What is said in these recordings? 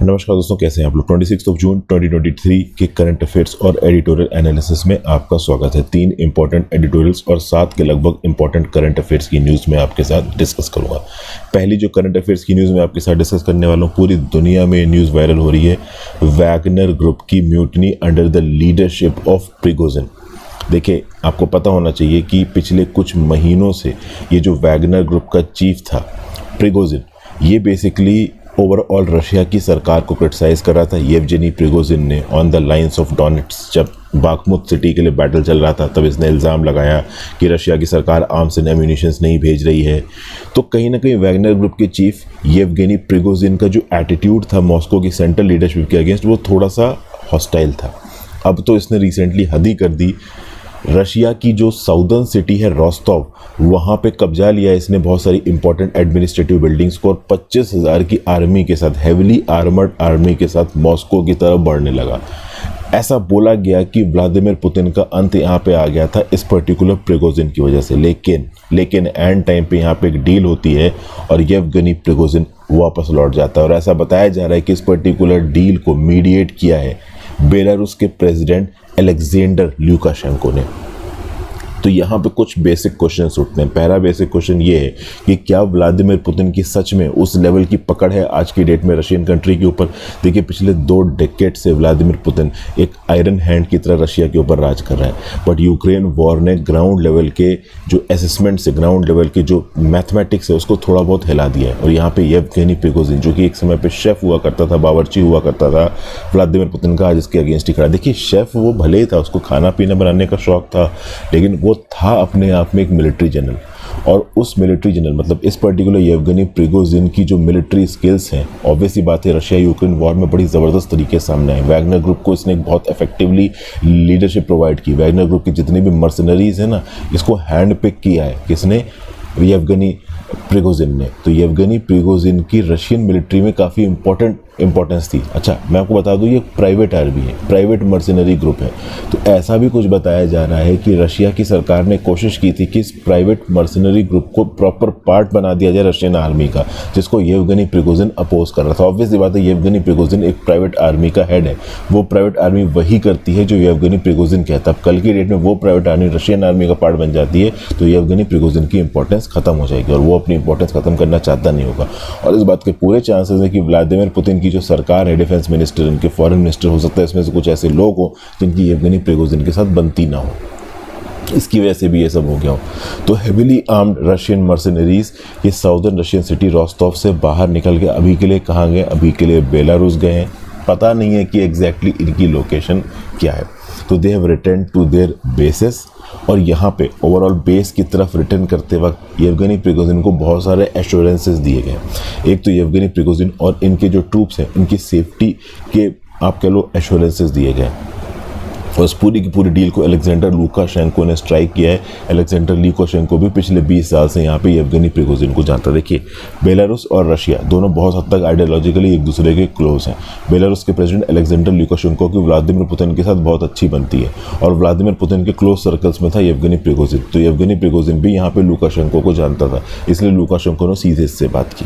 नमस्कार दोस्तों, कैसे हैं आप लोग। 26 जून 2023 के करंट अफेयर्स और एडिटोरियल एनालिसिस में आपका स्वागत है। 3 इंपॉर्टेंट एडिटोरियल्स और 7 के लगभग इंपॉर्टेंट करंट अफेयर्स की न्यूज़ में आपके साथ डिस्कस करूंगा। पहली जो करंट अफेयर्स की न्यूज़ में आपके साथ डिस्कस करने वाला हूँ, पूरी दुनिया में न्यूज़ वायरल हो रही है। वैगनर ग्रुप की mutiny under the leadership of Prigozhin. देखिए, आपको पता होना चाहिए कि पिछले कुछ महीनों से ये जो वैगनर ग्रुप का चीफ था प्रिगोजिन, ये बेसिकली ओवरऑल रशिया की सरकार को क्रिटिसाइज़ कर रहा था। येवजेनी प्रिगोजिन ने on the lines of Donetsk, जब बाखमुत सिटी के लिए बैटल चल रहा था, तब इसने इल्ज़ाम लगाया कि रशिया की सरकार आर्म्स एंड एम्यूनिशंस नहीं भेज रही है। तो कहीं ना कहीं वैगनर ग्रुप के चीफ येवगेनी प्रिगोजिन का जो एटीट्यूड था मॉस्को की सेंट्रल लीडरशिप के अगेंस्ट, वो थोड़ा सा हॉस्टाइल था। अब तो इसने रिसेंटली हद ही कर दी। रशिया की जो साउदर्न सिटी है रोस्टोव, वहाँ पे कब्जा लिया इसने बहुत सारी इंपॉर्टेंट एडमिनिस्ट्रेटिव बिल्डिंग्स को, और 25,000 की आर्मी के साथ, हेविली आर्मर्ड आर्मी के साथ मॉस्को की तरफ बढ़ने लगा। ऐसा बोला गया कि व्लादिमीर पुतिन का अंत यहाँ पे आ गया था इस पर्टिकुलर प्रिगोजिन की वजह से। लेकिन एंड टाइम पे यहाँ पे एक डील होती है और येवगेनी प्रिगोजिन वापस लौट जाता है। और ऐसा बताया जा रहा है कि इस पर्टिकुलर डील को मीडिएट किया है बेलारूस के प्रेसिडेंट अलेक्जेंडर ल्यूकाशेंको ने। तो यहाँ पे कुछ बेसिक क्वेश्चंस उठते हैं। पहला बेसिक क्वेश्चन ये है कि क्या व्लादिमीर पुतिन की सच में उस लेवल की पकड़ है आज की डेट में रशियन कंट्री के ऊपर। देखिए, पिछले 2 डेकेड से व्लादिमीर पुतिन एक आयरन हैंड की तरह रशिया के ऊपर राज कर रहा है। बट यूक्रेन वॉर ने ग्राउंड लेवल के जो असेसमेंट्स है, ग्राउंड लेवल के जो मैथमेटिक्स है, उसको थोड़ा बहुत हिला दिया है। और यहाँ पे येवगेनी प्रिगोजिन, जो कि एक समय पे शेफ हुआ करता था, बावर्ची हुआ करता था व्लादिमीर पुतिन का, आज इसके अगेंस्ट ही खड़ा। देखिए, शेफ वो भले ही था, उसको खाना पीना बनाने का शौक था, लेकिन वो था अपने आप में एक मिलिट्री जनरल। और उस मिलिट्री जनरल, मतलब इस पर्टिकुलर येवगेनी प्रिगोजिन की जो मिलिट्री स्किल्स हैं, ऑब्वियसली बात है, रशिया यूक्रेन वॉर में बड़ी ज़बरदस्त तरीके से सामने आए। वैगनर ग्रुप को इसने बहुत इफेक्टिवली लीडरशिप प्रोवाइड की। वैगनर ग्रुप के जितने भी मर्सनरीज हैं ना, इसको हैंड पिक किया है किसने? येवगेनी प्रिगोजिन ने। तो येवगेनी प्रिगोजिन की रशियन मिलिट्री में काफ़ी इंपॉर्टेंस थी। अच्छा, मैं आपको बता दूं, ये प्राइवेट आर्मी है, प्राइवेट मर्सनरी ग्रुप है। तो ऐसा भी कुछ बताया जा रहा है कि रशिया की सरकार ने कोशिश की थी कि इस प्राइवेट मर्सनरी ग्रुप को प्रॉपर पार्ट बना दिया जाए रशियन आर्मी का, जिसको येवगेनी प्रिगोजिन अपोज कर रहा था। ऑब्वियसली बात है, येवगेनी प्रिगोजिन एक प्राइवेट आर्मी का हेड है। वो प्राइवेट आर्मी वही करती है जो येवगेनी प्रिगोजिन कहता है। अब कल की डेट में वो प्राइवेट आर्मी रशियन आर्मी का पार्ट बन जाती है, तो येवगेनी प्रिगोजिन की इंपॉर्टेंस खत्म हो जाएगी, और वो अपनी इंपॉर्टेंस खत्म करना चाहता नहीं होगा। और इस बात के पूरे चांसेस है कि व्लादिमीर पुतिन की जो सरकार है, डिफेंस मिनिस्टर, इनके फॉरेन मिनिस्टर, हो सकता है इसमें से कुछ ऐसे लोग हो जिनकी येवगेनी प्रिगोजिन के साथ बनती ना हो, इसकी वजह से भी ये सब हो गया हो। तो हेविली आर्म्ड रशियन मर्सनरीज ये साउदर्न रशियन सिटी रोस्टोव से बाहर निकल के अभी के लिए कहाँ गए? अभी के लिए बेलारूस गए हैं। पता नहीं है कि एग्जैक्टली इनकी लोकेशन क्या है। तो they have return to their bases, और यहाँ पे ओवरऑल बेस की तरफ रिटर्न करते वक्त येवगेनी प्रिगोजिन को बहुत सारे एश्योरेंसेस दिए गए। एक तो येवगेनी प्रिगोजिन और इनके जो ट्रूप्स हैं, इनकी सेफ्टी के आप कह लो एश्योरेंसेस दिए गए। और उस पूरी की पूरी डील को अलेक्जेंडर लुकाशेंको ने स्ट्राइक किया है। अलेक्जेंडर लुकाशेंको भी पिछले 20 साल से यहाँ पे येवगेनी प्रिगोजिन को जानता। देखिए, बेलारूस और रशिया दोनों बहुत हद तक आइडियोलॉजिकली एक दूसरे के क्लोज हैं। बेलारूस के प्रेसिडेंट अलेक्जेंडर लुकाशेंको की व्लादिमीर पुतिन के साथ बहुत अच्छी बनती है, और व्लादिमीर पुतिन के क्लोज सर्कल्स में था येवगेनी प्रिगोजिन। तो येवगेनी प्रिगोजिन भी यहाँ पे लुकाशेंको को जानता था, इसलिए लुकाशेंको ने सीधे इससे बात की।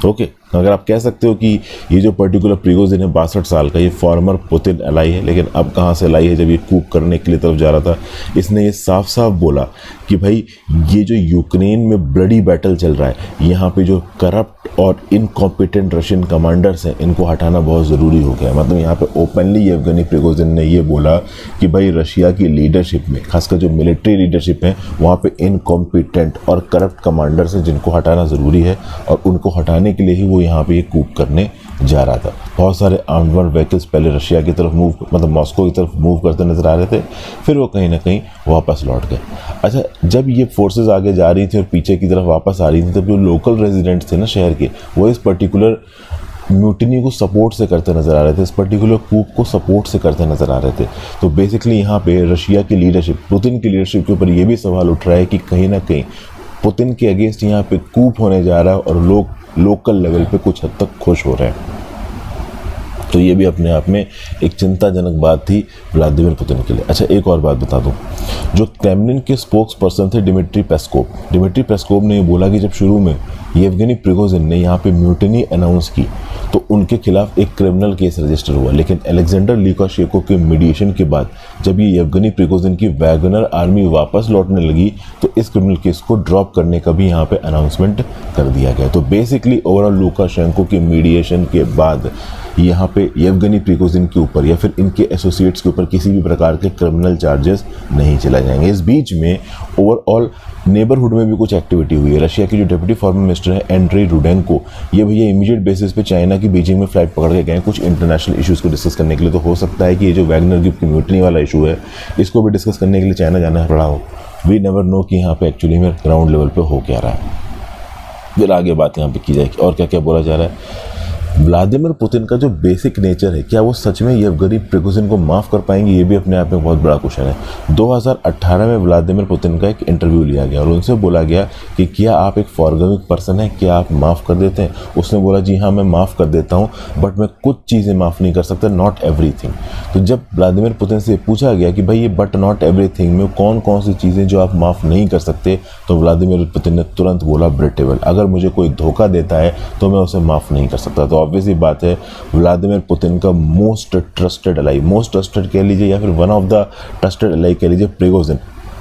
ओके, अगर आप कह सकते हो कि ये जो पर्टिकुलर प्रिगोजिन है 62 साल का, ये फॉर्मर पुतिन अलाई है, लेकिन अब कहाँ से अलाई है? जब ये कूप करने के लिए तरफ जा रहा था, इसने ये साफ साफ बोला कि भाई, ये जो यूक्रेन में ब्लडी बैटल चल रहा है, यहाँ पे जो करप्ट और इनकॉम्पिटेंट रशियन कमांडर्स हैं, इनको हटाना बहुत ज़रूरी हो गया। मतलब यहाँ पे ओपनली येवगेनी प्रिगोजिन ने ये बोला कि भाई, रशिया की लीडरशिप में, खासकर जो मिलिट्री लीडरशिप है, वहाँ पे इनकॉम्पिटेंट और करप्ट कमांडर्स हैं जिनको हटाना ज़रूरी है, और उनको हटाने के लिए ही वो यहाँ पे ये कूप करने जा रहा था। बहुत सारे आर्म्ड व्हीकल्स पहले रशिया की तरफ मतलब मॉस्को की तरफ मूव करते नजर आ रहे थे, फिर वो कहीं ना कहीं वापस लौट गए। अच्छा, जब ये फोर्सेस आगे जा रही थी और पीछे की तरफ वापस आ रही थी, तब जो लोकल रेजिडेंट्स थे ना शहर के, वो इस पर्टिकुलर म्यूटिनी को सपोर्ट से करते नजर आ रहे थे, इस पर्टिकुलर कूप को सपोर्ट से करते नजर आ रहे थे। तो बेसिकली यहाँ पे रशिया की लीडरशिप, पुतिन की लीडरशिप के ऊपर ये भी सवाल उठ रहा है कि कहीं ना कहीं पुतिन के अगेंस्ट यहाँ पे कूप होने जा रहा है, और लोग लोकल लेवल पे कुछ हद तक खुश हो रहे हैं। तो ये भी अपने आप में एक चिंताजनक बात थी व्लादिमीर पुतिन के लिए। अच्छा, एक और बात बता दूं, जो क्रेमलिन के स्पोक्स पर्सन थे डिमिट्री पेस्कोव ने ये बोला कि जब शुरू में येवगेनी प्रिगोजिन ने यहाँ पे म्यूटिनी अनाउंस की तो उनके खिलाफ एक क्रिमिनल केस रजिस्टर हुआ, लेकिन अलेक्जेंडर लुकाशेंको के मीडिएशन के बाद जब ये येवगेनी प्रिगोजिन की वैगनर आर्मी वापस लौटने लगी तो इस क्रिमिनल केस को ड्रॉप करने का भी यहाँ पे अनाउंसमेंट कर दिया गया। तो बेसिकली ओवरऑल लुकाशेंको के मीडिएशन के बाद यहाँ पे येवगेनी प्रिगोजिन के ऊपर या फिर इनके एसोसिएट्स के ऊपर किसी भी प्रकार के क्रिमिनल चार्जेस नहीं चलाए जाएंगे। इस बीच में ओवरऑल नेबरहुड में भी कुछ एक्टिविटी हुई है। रशिया के जो डिप्टी फॉरेन मिनिस्टर है एंड्री रुडेंको, ये भैया इमीडिएट बेसिस पे चाइना की बीजिंग में फ्लाइट पकड़ के गए कुछ इंटरनेशनल इश्यूज़ को डिस्कस करने के लिए। तो हो सकता है कि ये जो वैगनर ग्रुप की म्यूटनी वाला इशू है इसको भी डिस्कस करने के लिए चाइना जाना पड़ा हो। वी नेवर नो कि यहाँ पे एक्चुअली में ग्राउंड लेवल पे हो क्या रहा है। फिर आगे बात यहाँ पे की जाएगी और क्या क्या बोला जा रहा है। व्लादिमीर पुतिन का जो बेसिक नेचर है, क्या वो सच में येवगेनी प्रिगोजिन को माफ़ कर पाएंगे, ये भी अपने आप में बहुत बड़ा क्वेश्चन है। 2018 में व्लादिमीर पुतिन का एक इंटरव्यू लिया गया और उनसे बोला गया कि क्या आप एक फॉरगिविंग पर्सन हैं, क्या आप माफ़ कर देते हैं। उसने बोला जी हाँ मैं माफ़ कर देता हूँ, बट मैं कुछ चीज़ें माफ़ नहीं कर सकता, नॉट एवरीथिंग। तो जब व्लादिमीर पुतिन से पूछा गया कि भाई ये बट नॉट एवरीथिंग में कौन कौन सी चीज़ें जो आप माफ़ नहीं कर सकते, तो व्लादिमीर पुतिन ने तुरंत बोला ब्रेटेबल, अगर मुझे कोई धोखा देता है तो मैं उसे माफ़ नहीं कर सकता। तो ऑब्वियसली बात है व्लादिमीर पुतिन का मोस्ट ट्रस्टेड कह लीजिए या फिर one of the trusted ally कह लीजिए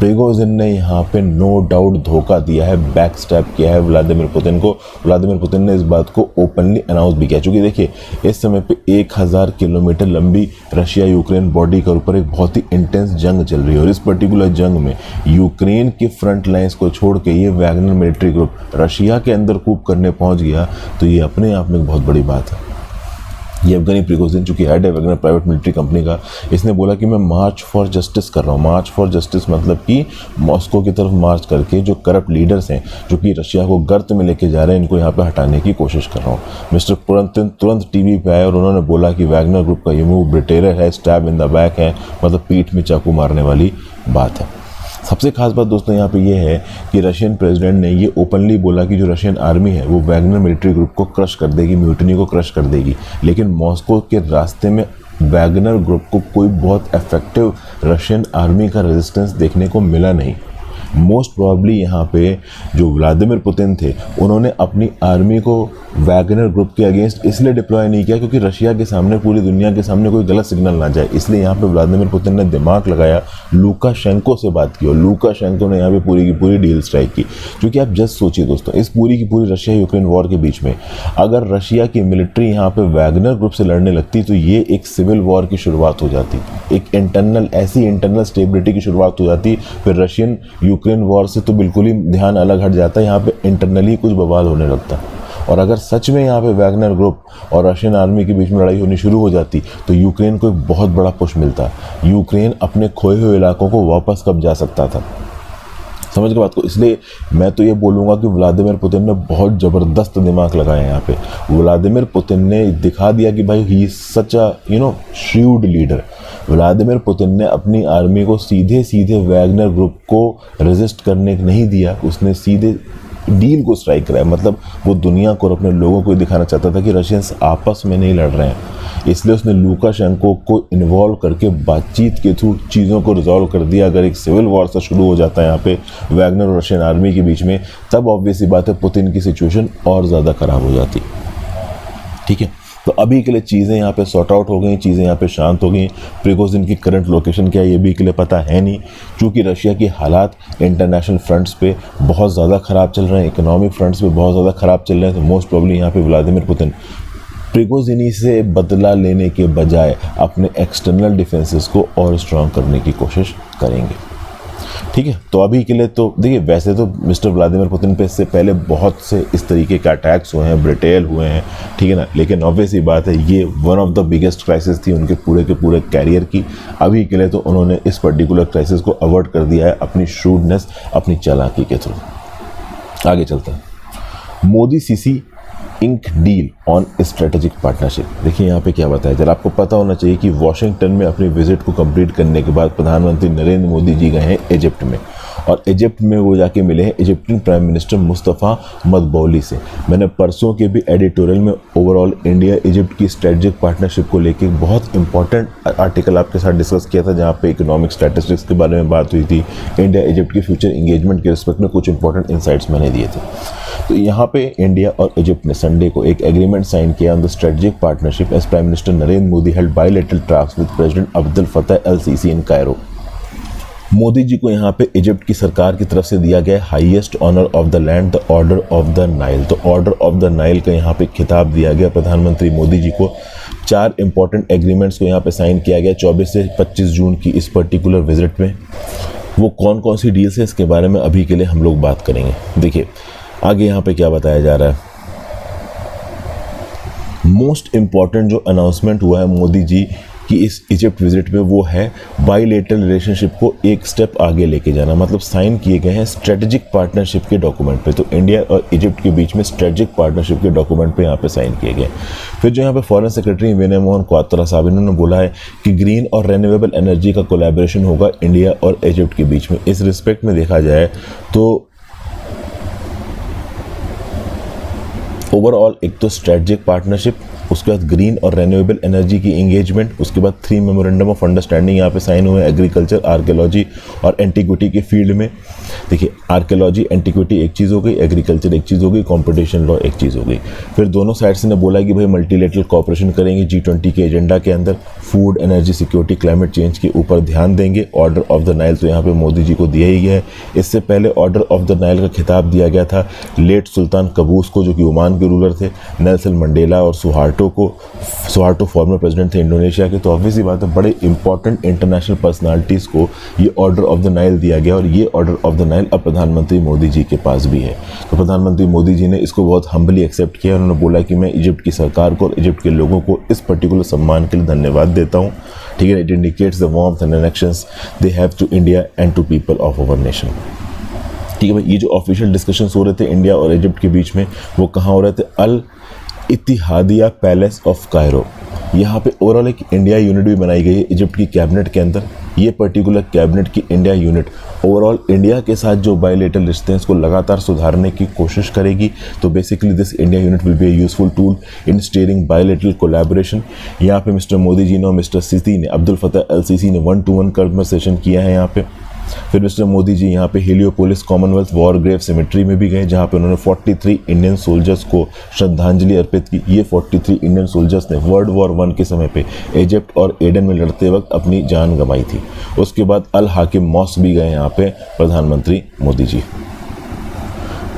प्रिगोजिन ने यहाँ पे नो डाउट धोखा दिया है, बैक स्टैप किया है व्लादिमीर पुतिन को। व्लादिमीर पुतिन ने इस बात को ओपनली अनाउंस भी किया, क्योंकि देखिए इस समय पे 1000 किलोमीटर लंबी रशिया यूक्रेन बॉर्डर के ऊपर एक बहुत ही इंटेंस जंग चल रही है और इस पर्टिकुलर जंग में यूक्रेन के फ्रंट लाइन्स को छोड़ के ये वैगनर मिलिट्री ग्रुप रशिया के अंदर कूप करने पहुँच गया, तो ये अपने आप में एक बहुत बड़ी बात है। येवगेनी प्रिगोजिन चूँकि हेड है वैगनर प्राइवेट मिलिट्री कंपनी का, इसने बोला कि मैं मार्च फॉर जस्टिस कर रहा हूँ। मार्च फॉर जस्टिस मतलब कि मॉस्को की तरफ मार्च करके जो करप्ट लीडर्स हैं जो कि रशिया को गर्त में लेके जा रहे हैं, इनको यहाँ पे हटाने की कोशिश कर रहा हूँ। मिस्टर तुरंत टीवी पे आए और उन्होंने बोला कि वैगनर ग्रुप का ये मूव ब्रिटेलर है, स्टैब इन द बैक है, मतलब पीठ में चाकू मारने वाली बात है। सबसे खास बात दोस्तों यहाँ पे ये है कि रशियन प्रेसिडेंट ने ये ओपनली बोला कि जो रशियन आर्मी है वो वैगनर मिलिट्री ग्रुप को क्रश कर देगी, म्यूटनी को क्रश कर देगी, लेकिन मॉस्को के रास्ते में वैगनर ग्रुप को कोई बहुत इफेक्टिव रशियन आर्मी का रेजिस्टेंस देखने को मिला नहीं। मोस्ट प्रॉब्ली यहाँ पे जो व्लादिमीर पुतिन थे उन्होंने अपनी आर्मी को वैगनर ग्रुप के अगेंस्ट इसलिए डिप्लॉय नहीं किया क्योंकि रशिया के सामने, पूरी दुनिया के सामने कोई गलत सिग्नल ना जाए, इसलिए यहाँ पे व्लादिमीर पुतिन ने दिमाग लगाया, लुकाशेंको से बात की और लुकाशेंको ने यहाँ पे पूरी की पूरी डील स्ट्राइक की। क्योंकि आप जस्ट सोचिए दोस्तों, इस पूरी की पूरी रशिया यूक्रेन वॉर के बीच में अगर रशिया की मिलिट्री यहाँ पे वैगनर ग्रुप से लड़ने लगती तो ये एक सिविल वॉर की शुरुआत हो जाती, एक इंटरनल स्टेबिलिटी की शुरुआत हो जाती। फिर रशियन यूक्रेन वॉर से तो बिल्कुल ही ध्यान अलग हट जाता है, यहाँ पे इंटरनली कुछ बवाल होने लगता। और अगर सच में यहाँ पे वैगनर ग्रुप और रशियन आर्मी के बीच में लड़ाई होनी शुरू हो जाती तो यूक्रेन को एक बहुत बड़ा पुश मिलता, यूक्रेन अपने खोए हुए इलाकों को वापस कब जा सकता था। समझ के बात को, इसलिए मैं तो ये बोलूँगा कि व्लादिमीर पुतिन ने बहुत ज़बरदस्त दिमाग लगाया यहाँ पे। व्लादिमीर पुतिन ने दिखा दिया कि भाई he is such a shrewd leader. Vladimir Putin ने अपनी आर्मी को सीधे वैगनर ग्रुप को रेजिस्ट करने नहीं दिया, उसने सीधे डील को स्ट्राइक कराया। मतलब वो दुनिया को और अपने लोगों को दिखाना चाहता था कि रशियंस आपस में नहीं लड़ रहे हैं, इसलिए उसने लुकाशेंको को इन्वॉल्व करके बातचीत के थ्रू चीज़ों को रिजॉल्व कर दिया। अगर एक सिविल वॉर सा शुरू हो जाता है यहाँ पे वैगनर और रशियन आर्मी के बीच में, तब ऑब्वियसली बात है पुतिन की सिचुएशन और ज़्यादा ख़राब हो जाती। ठीक है, तो अभी के लिए चीज़ें यहाँ पे सॉर्ट आउट हो गई, चीज़ें यहाँ पे शांत हो गई। प्रिगोजिन की करंट लोकेशन क्या है ये भी के लिए पता है नहीं, क्योंकि रशिया की हालात इंटरनेशनल फ्रंट्स पे बहुत ज़्यादा ख़राब चल रहे हैं, इकोनॉमिक फ्रंट्स पे बहुत ज़्यादा ख़राब चल रहे हैं। तो मोस्ट प्रॉब्ली यहाँ पे व्लादिमीर पुतिन प्रिगोजिनी से बदला लेने के बजाय अपने एक्सटर्नल डिफेंसेस को और स्ट्रॉन्ग करने की कोशिश करेंगे। ठीक है, तो अभी के लिए तो देखिए, वैसे तो मिस्टर व्लादिमीर पुतिन पे इससे पहले बहुत से इस तरीके के अटैक्स हुए हैं, ब्रिटेल हुए हैं, ठीक है ना, लेकिन ऑब्वियसली बात है ये one of the biggest crisis थी उनके पूरे के पूरे कैरियर की। अभी के लिए तो उन्होंने इस पर्टिकुलर क्राइसिस को अवॉइड कर दिया है अपनी श्रूडनेस, अपनी चालाकी के थ्रू। आगे चलता है, Modi Sisi ink deal on strategic partnership. देखिए यहाँ पे क्या बताया, जरा आपको पता होना चाहिए कि वॉशिंगटन में अपनी विजिट को कंप्लीट करने के बाद प्रधानमंत्री नरेंद्र मोदी जी गए हैं इजिप्ट में और इजिप्ट में वो जाके मिले हैं इजिप्टियन प्राइम मिनिस्टर मुस्तफ़ा मदबौली से। मैंने परसों के भी एडिटोरियल में ओवरऑल इंडिया इजिप्ट की स्ट्रेटजिक पार्टनरशिप को लेके बहुत इंपॉर्टेंट आर्टिकल आपके साथ डिस्कस किया था, जहाँ पे इकोनॉमिक स्टैटिस्टिक्स के बारे में बात हुई थी, इंडिया इजिप्ट की फ्यूचर इंगेजमेंट के रिस्पेक्ट में कुछ इंपॉर्टेंट इंसाइट्स मैंने दिए थे। तो यहाँ पे इंडिया और इजिप्ट ने संडे को एक एग्रीमेंट साइन किया on the strategic partnership as prime minister Narendra Modi held bilateral talks with president Abdul Fattah al Sisi in Cairo. Modi ji को यहाँ पे इजिप्ट की सरकार की तरफ से दिया गया highest honour of the land, the Order of the Nile. तो ऑर्डर ऑफ द नाइल का यहाँ पे खिताब दिया गया प्रधानमंत्री मोदी जी को। 4 इंपॉर्टेंट एग्रीमेंट्स को यहाँ पे साइन किया गया 24 से 25 जून की इस पर्टिकुलर विजिट में। वो कौन कौन सी डील्स है इसके बारे में अभी के लिए हम लोग बात करेंगे। देखिए आगे यहाँ पे क्या बताया जा रहा है। मोस्ट इंपॉर्टेंट जो अनाउंसमेंट हुआ है मोदी जी की इस इजिप्ट विजिट में वो है बायलैटरल रिलेशनशिप को एक स्टेप आगे लेके जाना। मतलब साइन किए गए हैं स्ट्रेटेजिक पार्टनरशिप के डॉक्यूमेंट पे। तो इंडिया और इजिप्ट के बीच में स्ट्रेटेजिक पार्टनरशिप के डॉक्यूमेंट पे यहाँ पे साइन किए गए। फिर जो यहाँ पे फॉरेन सेक्रेटरी विनय मोहन क्वात्रा साहब इन्होंने बोला है कि ग्रीन और रेन्यूएबल एनर्जी का कोलैबोरेशन होगा इंडिया और इजिप्ट के बीच में। इस रिस्पेक्ट में देखा जाए तो ओवरऑल एक तो स्ट्रेटजिक पार्टनरशिप, उसके बाद ग्रीन और रेन्यूएबल एनर्जी की एंगेजमेंट, उसके बाद 3 मेमोरेंडम ऑफ अंडरस्टैंडिंग यहाँ पे साइन हुए एग्रीकल्चर, आर्कियोलॉजी और एंटीक्विटी के फील्ड में। देखिए आर्कियोलॉजी एंटीक्विटी एक चीज़ हो गई, एग्रीकल्चर एक चीज़ हो गई, कॉम्पिटिशन लॉ एक चीज़ हो गई। फिर दोनों साइड्स ने बोला कि भाई मल्टीलेटरल कोऑपरेशन करेंगे G20 के एजेंडा के अंदर, food, energy security, climate change के ऊपर ध्यान देंगे। ऑर्डर ऑफ द नाइल तो यहाँ पे मोदी जी को दिया ही गया है। इससे पहले ऑर्डर ऑफ द नाइल का खिताब दिया गया था लेट सुल्तान कबूस को, जो कि ओमान के रूलर थे, नेल्सन मंडेला और सुहार्टो फॉर्मर प्रेसिडेंट थे इंडोनेशिया के। तो ऑब्वियसली बात है बड़े इंपॉर्टेंट इंटरनेशनल पर्सनालिटीज़ को ये ऑर्डर ऑफ द नाइल दिया गया और ये ऑर्डर ऑफ द नाइल अब प्रधानमंत्री मोदी जी के पास भी है। तो प्रधानमंत्री मोदी जी ने इसको बहुत हम्बली एक्सेप्ट किया। उन्होंने बोला कि मैं इजिप्ट की सरकार को और इजिप्ट के लोगों को इस पर्टिकुलर सम्मान के लिए धन्यवाद देता हूँ। ठीक है, it indicates the warmth and connections they have to India and to people of our nation. ठीक है भाई, ये जो ऑफिशियल डिस्कशंस हो रहे थे इंडिया और इजिप्ट के बीच में वो कहाँ हो रहे थे? अल इत्तिहादिया पैलेस ऑफ कायरो। यहाँ पे ओवरऑल एक इंडिया यूनिट भी बनाई गई है इजिप्ट की कैबिनेट के अंदर। ये पर्टिकुलर कैबिनेट की इंडिया यूनिट ओवरऑल इंडिया के साथ जो बायलैटरल रिश्ते हैं इसको लगातार सुधारने की कोशिश करेगी। तो basically this India unit will be A useful tool in steering bilateral collaboration. यहाँ पे मिस्टर मोदी जी ने और मिस्टर सीसी ने, अब्दुल फतह अल सीसी ने 1-to-1 कन्वर्सेशन किया है यहाँ पे। फिर मिस्टर मोदी जी यहाँ पे Heliopolis Commonwealth War Grave Cemetery में भी गए, जहाँ पे उन्होंने 43 इंडियन सोल्जर्स को श्रद्धांजलि अर्पित की। ये 43 इंडियन सोल्जर्स ने वर्ल्ड वॉर 1 के समय पे इजिप्ट और एडन में लड़ते वक्त अपनी जान गंवाई थी। उसके बाद अल हाकिम मॉस्क भी गए यहाँ पे प्रधानमंत्री मोदी जी।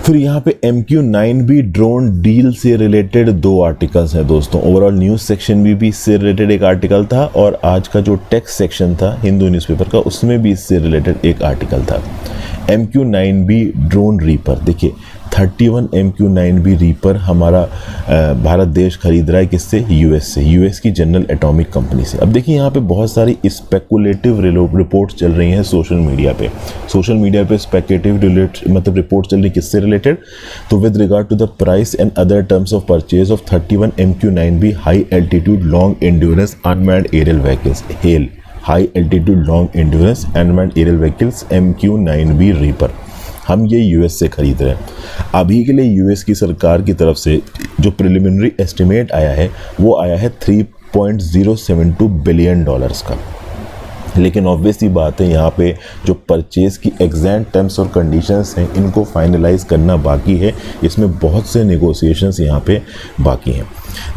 फिर यहाँ पे MQ-9B ड्रोन डील से रिलेटेड 2 आर्टिकल्स हैं दोस्तों। ओवरऑल न्यूज़ सेक्शन में भी इससे रिलेटेड एक आर्टिकल था और आज का जो टेक्स्ट सेक्शन था हिंदू न्यूज़पेपर का उसमें भी इससे रिलेटेड एक आर्टिकल था। MQ-9B ड्रोन रीपर, देखिए 31 MQ-9B रीपर हमारा भारत देश खरीद रहा है किससे? यूएस से, यूएस की जनरल एटॉमिक कंपनी से। अब देखिए यहाँ पे बहुत सारी स्पेकुलेटिव रिपोर्ट्स चल रही हैं सोशल मीडिया पे। सोशल मीडिया पे स्पेकुलेटिव मतलब रिपोर्ट चल रही किससे रिलेटेड? तो with regard to the price and other terms of purchase of 31 MQ-9B high altitude long endurance unmanned aerial vehicles, HALE high altitude long endurance unmanned aerial vehicles MQ-9B Reaper हम ये US से खरीद रहे हैं। अभी के लिए यूएस की सरकार की तरफ से जो प्रिलिमिनरी एस्टिमेट आया है वो आया है $3.072 बिलियन का। लेकिन ऑब्वियसली बात है यहाँ पे जो परचेज़ की एग्जैक्ट टर्म्स और कंडीशंस हैं इनको फाइनलाइज करना बाकी है। इसमें बहुत से नेगोशिएशंस यहाँ पे बाकी हैं।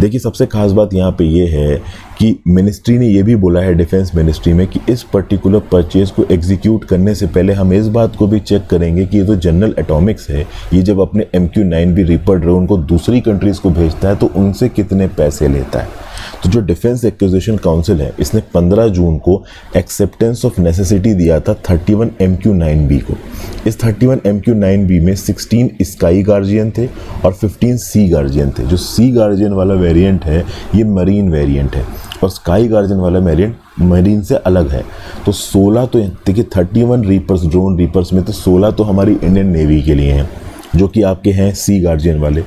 देखिए सबसे खास बात यहाँ पे ये है कि मिनिस्ट्री ने ये भी बोला है, डिफेंस मिनिस्ट्री में, कि इस पर्टिकुलर परचेज़ को एग्जीक्यूट करने से पहले हम इस बात को भी चेक करेंगे कि ये जो जनरल एटॉमिक्स है ये जब अपने MQ-9B रीपर ड्रोन को दूसरी कंट्रीज़ को भेजता है तो उनसे कितने पैसे लेता है। तो जो डिफेंस एक्विजिशन काउंसिल है इसने 15 जून को एक्सेप्टेंस ऑफ नेसेसिटी दिया था 31 MQ-9B को। इस 31 MQ-9B में 16 स्काई गार्जियन थे और 15 सी गार्जियन थे। जो सी गार्जियन वाला वेरिएंट है ये मरीन वेरिएंट है और स्काई गार्जियन वाला वेरिएंट मरीन से अलग है। तो 16 तो देखिए 31 रीपर्स, ड्रोन रीपर्स में तो 16 तो हमारी इंडियन नेवी के लिए हैं जो कि आपके हैं सी गार्जियन वाले,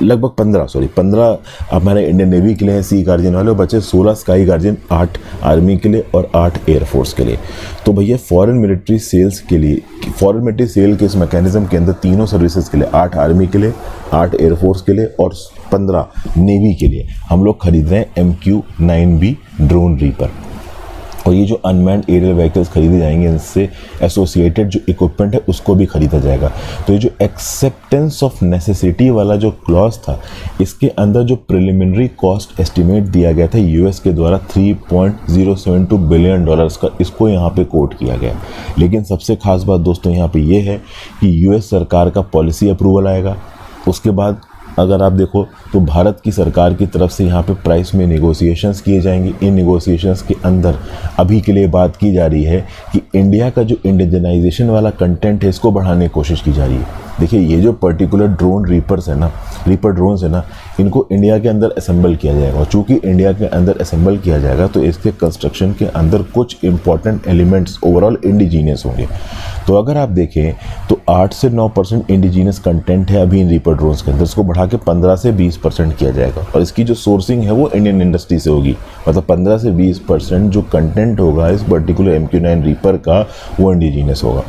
लगभग 15 हमारे इंडियन नेवी के लिए हैं सी गार्जियन वाले, और बचे 16 स्काई गार्जियन, 8 आर्मी के लिए और 8 एयरफोर्स के लिए। तो भैया फॉरेन मिलिट्री सेल्स के लिए, फॉरेन मिलिट्री सेल के इस मैकेनिज्म के अंदर तीनों सर्विसेज के लिए 8 आर्मी के लिए, 8 एयरफोर्स के लिए और 15 नेवी के लिए हम लोग खरीद रहे हैं MQ-9B ड्रोन रीपर। और ये जो अनमैन्ड एरियल व्हीकल्स खरीदे जाएंगे, इनसे एसोसिएटेड जो इक्विपमेंट है उसको भी खरीदा जाएगा। तो ये जो एक्सेप्टेंस ऑफ नेसेसिटी वाला जो क्लॉज था, इसके अंदर जो प्रिलिमिनरी कॉस्ट एस्टिमेट दिया गया था यूएस के द्वारा $3.072 बिलियन का, इसको यहाँ पे कोट किया गया। लेकिन सबसे खास बात दोस्तों यहाँ पे ये है कि यूएस सरकार का पॉलिसी अप्रूवल आएगा, उसके बाद अगर आप देखो तो भारत की सरकार की तरफ से यहाँ पे प्राइस में नेगोशिएशंस किए जाएंगे। इन नेगोशिएशंस के अंदर अभी के लिए बात की जा रही है कि इंडिया का जो इंडिजनाइजेशन वाला कंटेंट है, इसको बढ़ाने की कोशिश की जा रही है। देखिए ये जो पर्टिकुलर ड्रोन रीपर्स है ना, रीपर ड्रोन्स है ना, इनको इंडिया के अंदर असेंबल किया जाएगा। और चूँकि इंडिया के अंदर असेंबल किया जाएगा तो इसके कंस्ट्रक्शन के अंदर कुछ इंपॉर्टेंट एलिमेंट्स ओवरऑल इंडिजीनियस होंगे। तो अगर आप देखें तो 8 से 9% इंडिजीनियस कंटेंट है अभी इन रीपर ड्रोन्स के अंदर, इसको बढ़ा के 15 से 20% किया जाएगा। और इसकी जो सोर्सिंग है वो इंडियन इंडस्ट्री से होगी, मतलब 15 से 20% जो कंटेंट होगा इस पर्टिकुलर MQ-9 रीपर का वो इंडिजीनियस होगा।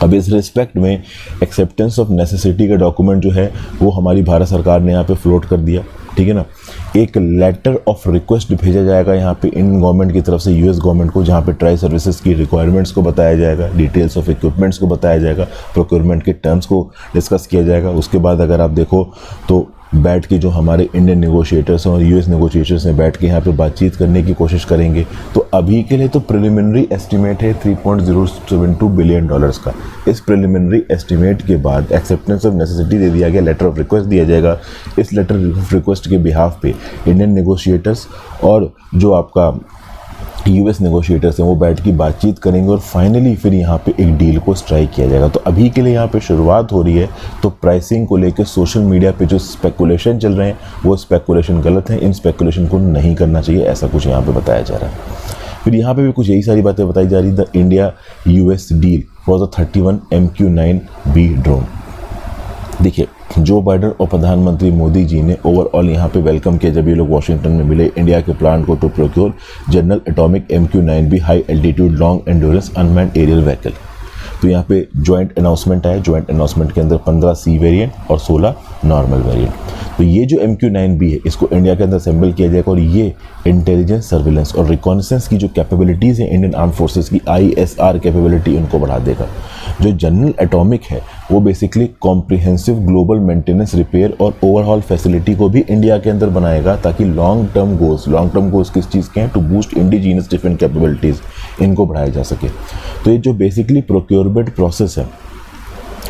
अब इस रिस्पेक्ट में एक्सेप्टेंस ऑफ नेसेसिटी का डॉक्यूमेंट जो है वो हमारी भारत सरकार ने यहाँ पे फ्लोट कर दिया, ठीक है ना। एक लेटर ऑफ रिक्वेस्ट भेजा जाएगा यहाँ पे इंडियन गवर्नमेंट की तरफ से यूएस गवर्नमेंट को, जहाँ पे ट्राई सर्विसेज की रिक्वायरमेंट्स को बताया जाएगा, डिटेल्स ऑफ इक्विपमेंट्स को बताया जाएगा, प्रोक्योरमेंट के टर्म्स को डिस्कस किया जाएगा। उसके बाद अगर आप देखो तो बैठ के जो हमारे इंडियन नेगोशिएटर्स हैं और यूएस नेगोशिएटर्स हैं बैठ के यहाँ पे बातचीत करने की कोशिश करेंगे। तो अभी के लिए तो प्रिलिमिनरी एस्टिमेट है $3.072 बिलियन का। इस प्रिलिमिनरी एस्टिमेट के बाद एक्सेप्टेंस ऑफ नेसेसिटी दे दिया गया, लेटर ऑफ रिक्वेस्ट दिया जाएगा। इस लेटर ऑफ रिक्वेस्ट के बिहाफ पे इंडियन नेगोशिएटर्स और जो आपका यूएस नेगोशिएटर्स हैं वो बैठ की बातचीत करेंगे और फाइनली फिर यहाँ पे एक डील को स्ट्राइक किया जाएगा। तो अभी के लिए यहाँ पे शुरुआत हो रही है। तो प्राइसिंग को लेकर सोशल मीडिया पे जो स्पेकुलेशन चल रहे हैं वो स्पेकुलेशन गलत हैं, इन स्पेकुलेशन को नहीं करना चाहिए, ऐसा कुछ यहाँ पे बताया जा रहा है। फिर यहाँ पे भी कुछ यही सारी बातें बताई जा रही। The India US deal for the 31 MQ-9B drone. देखिए जो बाइडन और प्रधानमंत्री मोदी जी ने ओवरऑल यहाँ पे वेलकम किया जब ये लोग वॉशिंगटन में मिले इंडिया के प्लान को to procure General Atomic MQ-9B high altitude long endurance unmanned aerial vehicle. तो यहाँ पे ज्वाइंट अनाउंसमेंट आया। ज्वाइंट अनाउंसमेंट के अंदर 15 सी वेरिएंट और 16 नॉर्मल वेरिएंट। तो ये जो MQ-9B है इसको इंडिया के अंदर असेंबल किया जाएगा और ये इंटेलिजेंस, सर्विलेंस और रिकॉनेसेंस की जो कैपेबिलिटीज़ हैं इंडियन आर्म फोर्सेस की, ISR कैपेबिलिटी, उनको बढ़ा देगा। जो जनरल एटॉमिक है वो basically comprehensive global maintenance, repair और ओवरऑल फैसिलिटी को भी इंडिया के अंदर बनाएगा ताकि लॉन्ग टर्म गोल्स किस चीज़ के हैं, to boost indigenous defence capabilities, इनको बढ़ाया जा सके। तो ये जो बेसिकली प्रोक्योरमेंट प्रोसेस है,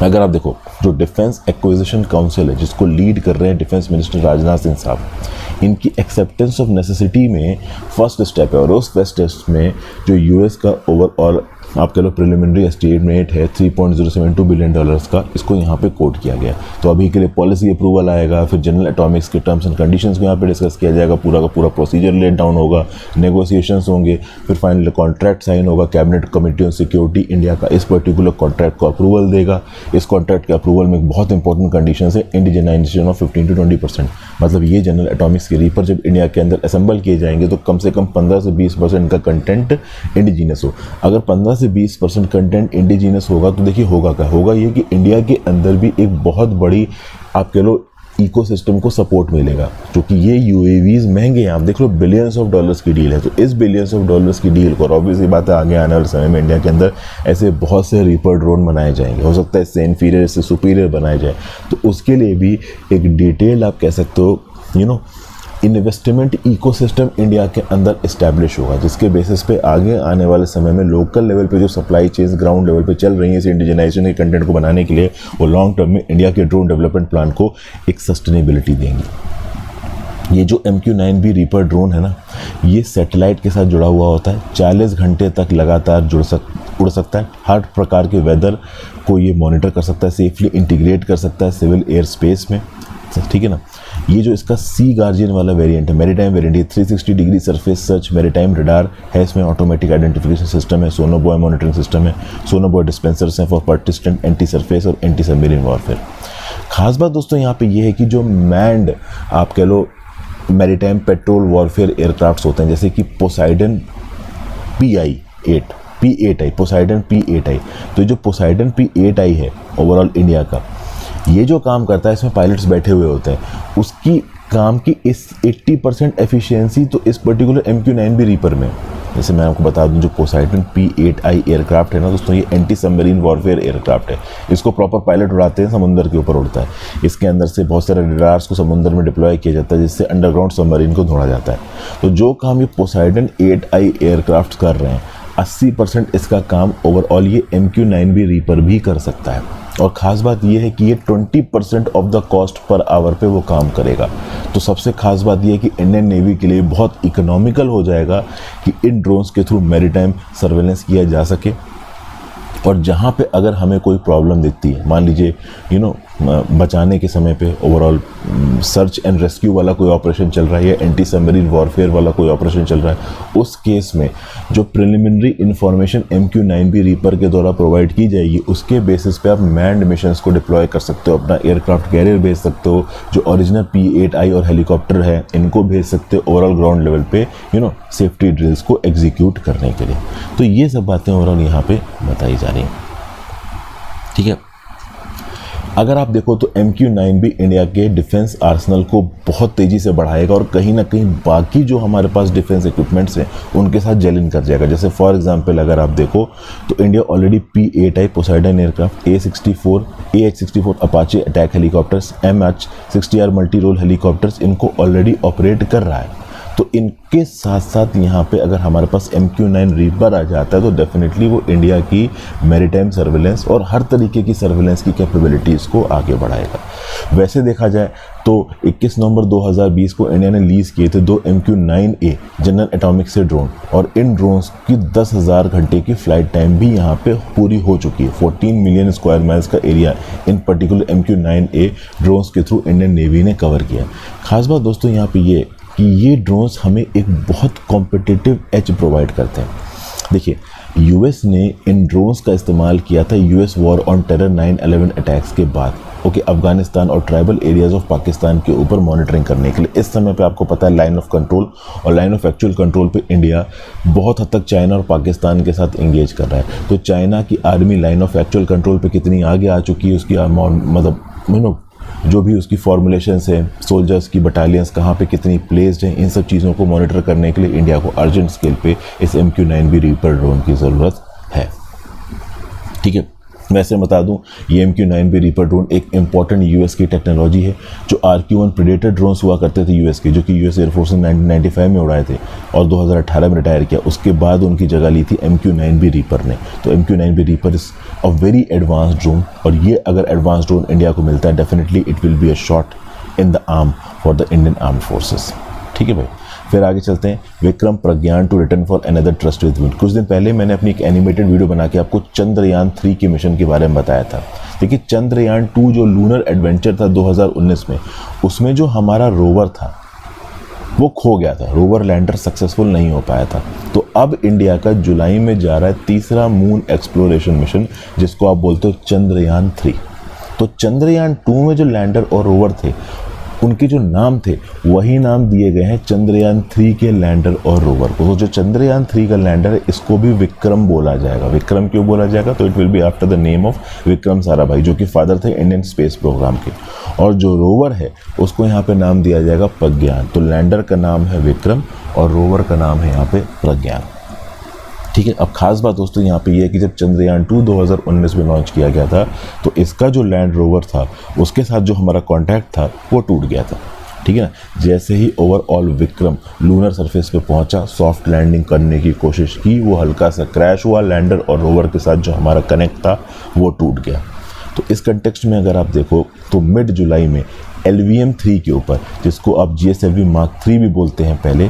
अगर आप देखो जो डिफेंस एक्विजिशन काउंसिल है जिसको लीड कर रहे हैं डिफेंस मिनिस्टर राजनाथ सिंह साहब, इनकी एक्सेप्टेंस ऑफ नेसेसिटी में फर्स्ट स्टेप है। और उस फर्स्ट स्टेप में जो यूएस का ओवरऑल आप कह लो प्रिलिमिनरी एस्टिमेट है $3.072 बिलियन का, इसको यहाँ पे कोट किया गया। तो अभी के लिए पॉलिसी अप्रूवल आएगा, फिर जनरल एटॉमिक्स के टर्म्स एंड कंडीशंस को यहाँ पे डिस्कस किया जाएगा, पूरा का पूरा प्रोसीजर लेट डाउन होगा, नेगोशिएशंस होंगे, फिर फाइनल कॉन्ट्रैक्ट साइन होगा। Cabinet committee on security India का इस पर्टिकुलर कॉन्ट्रैक्ट को अप्रूवल देगा। इस कॉन्ट्रैक्ट के अप्रूवल में बहुत इंपॉर्टेंट कंडीशन है इंडिजनाइजेशन ऑफ 15 to 20%। मतलब ये जनरल एटॉमिक्स के रीपर जब इंडिया के अंदर असेंबल किए जाएंगे तो कम से कम 15 से 20% का कंटेंट इंडिजीनियस हो। अगर 15 से 20% कंटेंट इंडिजीनियस होगा तो देखिए होगा क्या, होगा ये कि इंडिया के अंदर भी एक बहुत बड़ी आप कह लो इकोसिस्टम को सपोर्ट मिलेगा, क्योंकि ये यूएवीज महंगे हैं। आप देख लो बिलियंस ऑफ डॉलर्स की डील है। तो इस बिलियंस ऑफ डॉलर्स की डील को ऑब्वियसली बात है आगे आने वाले समय में इंडिया के अंदर ऐसे बहुत से रीपर ड्रोन बनाए जाएंगे, हो सकता है इससे इन्फीरियर, इससे सुपीरियर बनाए जाए। तो उसके लिए भी एक डिटेल आप कह सकते हो इन्वेस्टमेंट इकोसिस्टम इंडिया के अंदर इस्टेब्लिश होगा, जिसके बेसिस पे आगे आने वाले समय में लोकल लेवल पे जो सप्लाई चेन्स ग्राउंड लेवल पे चल रही है इस इंडिजनाइजेशन के कंटेंट को बनाने के लिए, वो लॉन्ग टर्म में इंडिया के ड्रोन डेवलपमेंट प्लान को एक सस्टेनेबिलिटी देंगी। ये जो MQ-9B रीपर ड्रोन है ना, ये सैटेलाइट के साथ जुड़ा हुआ होता है, 40 घंटे तक लगातार उड़ सकता है, हर प्रकार के वेदर को ये मॉनिटर कर सकता है, सेफली इंटीग्रेट कर सकता है सिविल एयर स्पेस में, ठीक है ना। ये जो इसका सी गार्जियन वाला वेरिएंट है, मैरीटाइम वेरिएंट, ये 360 degree surface search maritime radar है, इसमें ऑटोमेटिक आइडेंटिफिकेशन सिस्टम है, सोनोबॉय मॉनिटरिंग सिस्टम है, सोनोबॉय डिस्पेंसर्स हैं फॉर पर्सिस्टेंट एंटी सरफेस और एंटी सबमरीन वॉरफेयर। खास बात दोस्तों यहाँ पे ये है कि जो मैंड आप कह लो मैरीटाइम पेट्रोल वॉरफेयर एयरक्राफ्ट्स होते हैं, जैसे कि पोसाइडन P8I, पोसाइडन P8I, तो ये जो पोसाइडन P8I है ओवरऑल इंडिया का, ये जो काम करता है इसमें पायलट्स बैठे हुए होते हैं, उसकी काम की इस 80% एफिशिएंसी तो इस पर्टिकुलर MQ-9B रीपर में। जैसे मैं आपको बता दूं, जो पोसाइडन P8I एयरक्राफ्ट है ना दोस्तों, ये एंटी सबमरीन वॉरफेयर एयरक्राफ्ट है। इसको प्रॉपर पायलट उड़ाते हैं, समुद्र के ऊपर उड़ता है। इसके अंदर से बहुत सारे रडार्स को समुद्र में डिप्लॉय किया जाता है, जिससे अंडरग्राउंड सबमरीन को ढूंढा जाता है। तो जो काम ये पोसाइडन 8I एयरक्राफ्ट कर रहे हैं, 80% इसका काम ओवरऑल ये MQ-9B रीपर भी कर सकता है। और ख़ास बात ये है कि ये 20% of the cost per hour पे वो काम करेगा। तो सबसे ख़ास बात ये है कि इंडियन नेवी के लिए बहुत इकोनॉमिकल हो जाएगा कि इन ड्रोन्स के थ्रू मैरीटाइम सर्वेलेंस किया जा सके। और जहाँ पे अगर हमें कोई प्रॉब्लम दिखती है, मान लीजिए बचाने के समय पे ओवरऑल सर्च एंड रेस्क्यू वाला कोई ऑपरेशन चल रहा है या एंटी सबमरीन वॉरफेयर वाला कोई ऑपरेशन चल रहा है, उस केस में जो प्रिलिमिनरी इंफॉर्मेशन MQ-9B रीपर के द्वारा प्रोवाइड की जाएगी, उसके बेसिस पे आप मैन्ड मिशंस को डिप्लॉय कर सकते हो, अपना एयरक्राफ्ट कैरियर भेज सकते हो, जो ओरिजिनल P8I और हेलीकॉप्टर है इनको भेज सकते हो ओवरऑल ग्राउंड लेवल पे सेफ्टी ड्रिल्स को एग्जीक्यूट करने के लिए। तो ये सब बातें ओवरऑल यहाँ पे बताई जा रही हैं, ठीक है। अगर आप देखो तो MQ-9B इंडिया के डिफेंस आर्सनल को बहुत तेज़ी से बढ़ाएगा और कहीं ना कहीं बाकी जो हमारे पास डिफेंस इक्विपमेंट्स हैं उनके साथ जेल इन कर जाएगा। जैसे फॉर एग्जांपल अगर आप देखो तो India already P8I Poseidon aircraft, AH-64 Apache attack helicopters, MH-60R multi role helicopters, इनको ऑलरेडी ऑपरेट कर रहा है। तो इनके साथ साथ यहाँ पे अगर हमारे पास MQ-9 रीपर आ जाता है तो डेफिनेटली वो इंडिया की मैरीटाइम सर्वेलेंस और हर तरीके की सर्वेलेंस की कैपेबिलिटीज़ को आगे बढ़ाएगा। वैसे देखा जाए तो 21 नवंबर 2020 को इंडिया ने लीज किए थे 2 MQ-9A जनरल एटॉमिक से ड्रोन, और इन ड्रोन्स की 10,000 घंटे की फ्लाइट टाइम भी यहाँ पे पूरी हो चुकी है। 14 मिलियन स्क्वायर माइल्स का area in particular MQ-9A drones के थ्रू इंडियन नेवी ने कवर किया। खास बात दोस्तों यहाँ पे ये कि ये ड्रोन्स हमें एक बहुत कॉम्पिटिटिव एज प्रोवाइड करते हैं। देखिए, यूएस ने इन ड्रोन्स का इस्तेमाल किया था US war on terror 9/11 attacks के बाद, अफगानिस्तान और ट्राइबल एरियाज ऑफ पाकिस्तान के ऊपर मॉनिटरिंग करने के लिए। इस समय पे आपको पता है लाइन ऑफ कंट्रोल और लाइन ऑफ एक्चुअल कंट्रोल पे इंडिया बहुत हद तक चाइना और पाकिस्तान के साथ इंगेज कर रहा है। तो चाइना की army line of actual control पे कितनी आगे आ चुकी है, उसकी मतलब जो भी उसकी फॉर्मुलेशंस हैं, सोल्जर्स की बटालियंस कहाँ पे कितनी प्लेस्ड हैं, इन सब चीज़ों को मॉनिटर करने के लिए इंडिया को अर्जेंट स्केल पे इस MQ-9B रीपर ड्रोन की ज़रूरत है, ठीक है। वैसे बता दूं, ये MQ-9B रीपर ड्रोन एक इंपॉर्टेंट यूएस की टेक्नोलॉजी है। जो RQ-1 प्रेडेटर ड्रोन्स हुआ करते थे यूएस के, जो कि यूएस एयरफोर्स ने 1995 में उड़ाए थे और 2018 में रिटायर किया, उसके बाद उनकी जगह ली थी MQ-9B रीपर ने। तो MQ-9B reaper is a very advance drone, और ये अगर एडवांस ड्रोन इंडिया को मिलता है, definitely it will be a shot in the arm for the Indian armed forces, ठीक है भाई। फिर आगे चलते हैं। Vikram Pragyan to return for another trust with win. कुछ दिन पहले मैंने अपनी एक एनिमेटेड वीडियो बना के आपको चंद्रयान 3 के मिशन के बारे में बताया था। देखिए, चंद्रयान 2 जो लूनर एडवेंचर था 2019 में, उसमें जो हमारा रोवर था वो खो गया था, रोवर लैंडर सक्सेसफुल नहीं हो पाया था। तो अब इंडिया का जुलाई में जा रहा है तीसरा मून एक्सप्लोरेशन मिशन, जिसको आप बोलते हो चंद्रयान 3। तो चंद्रयान 2 में जो लैंडर और रोवर थे, उनके जो नाम थे वही नाम दिए गए हैं चंद्रयान 3 के लैंडर और रोवर को। तो जो चंद्रयान 3 का लैंडर है, इसको भी विक्रम बोला जाएगा। विक्रम क्यों बोला जाएगा? तो it will be after the name of Vikram Sarabhai, जो कि फादर थे इंडियन स्पेस प्रोग्राम के। और जो रोवर है उसको यहाँ पे नाम दिया जाएगा प्रज्ञान। तो लैंडर का नाम है विक्रम और रोवर का नाम है यहाँ पे प्रज्ञान, ठीक है। अब खास बात दोस्तों यहाँ पे ये है कि जब चंद्रयान 2 2019 में लॉन्च किया गया था, तो इसका जो लैंड रोवर था उसके साथ जो हमारा कॉन्टैक्ट था वो टूट गया था, ठीक है ना। जैसे ही ओवरऑल विक्रम लूनर सरफेस पे पहुंचा, सॉफ्ट लैंडिंग करने की कोशिश की, वो हल्का सा क्रैश हुआ, लैंडर और रोवर के साथ जो हमारा कनेक्ट था वो टूट गया। तो इस कंटेक्स्ट में अगर आप देखो तो मिड जुलाई में LVM-3 के ऊपर, जिसको आप GSLV Mark 3 भी बोलते हैं पहले,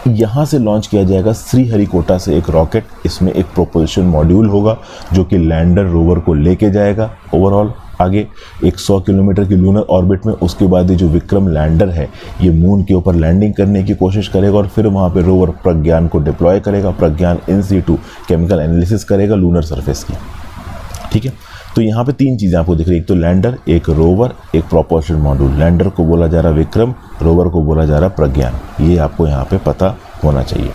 यहाँ से लॉन्च किया जाएगा श्रीहरिकोटा से एक रॉकेट। इसमें एक प्रोपल्शन मॉड्यूल होगा जो कि लैंडर रोवर को लेके जाएगा ओवरऑल आगे एक 100 किलोमीटर की लूनर ऑर्बिट में, उसके बाद ये जो विक्रम लैंडर है ये मून के ऊपर लैंडिंग करने की कोशिश करेगा और फिर वहाँ पे रोवर प्रज्ञान को डिप्लॉय करेगा। प्रज्ञान इन सीटू केमिकल एनालिसिस करेगा लूनर सरफेस की। ठीक है, तो यहाँ पे 3 चीज़ें आपको दिख रही है, एक तो लैंडर, एक रोवर, एक प्रोपल्शन मॉड्यूल। लैंडर को बोला जा रहा विक्रम, रोवर को बोला जा रहा प्रज्ञान। ये आपको यहाँ पे पता होना चाहिए।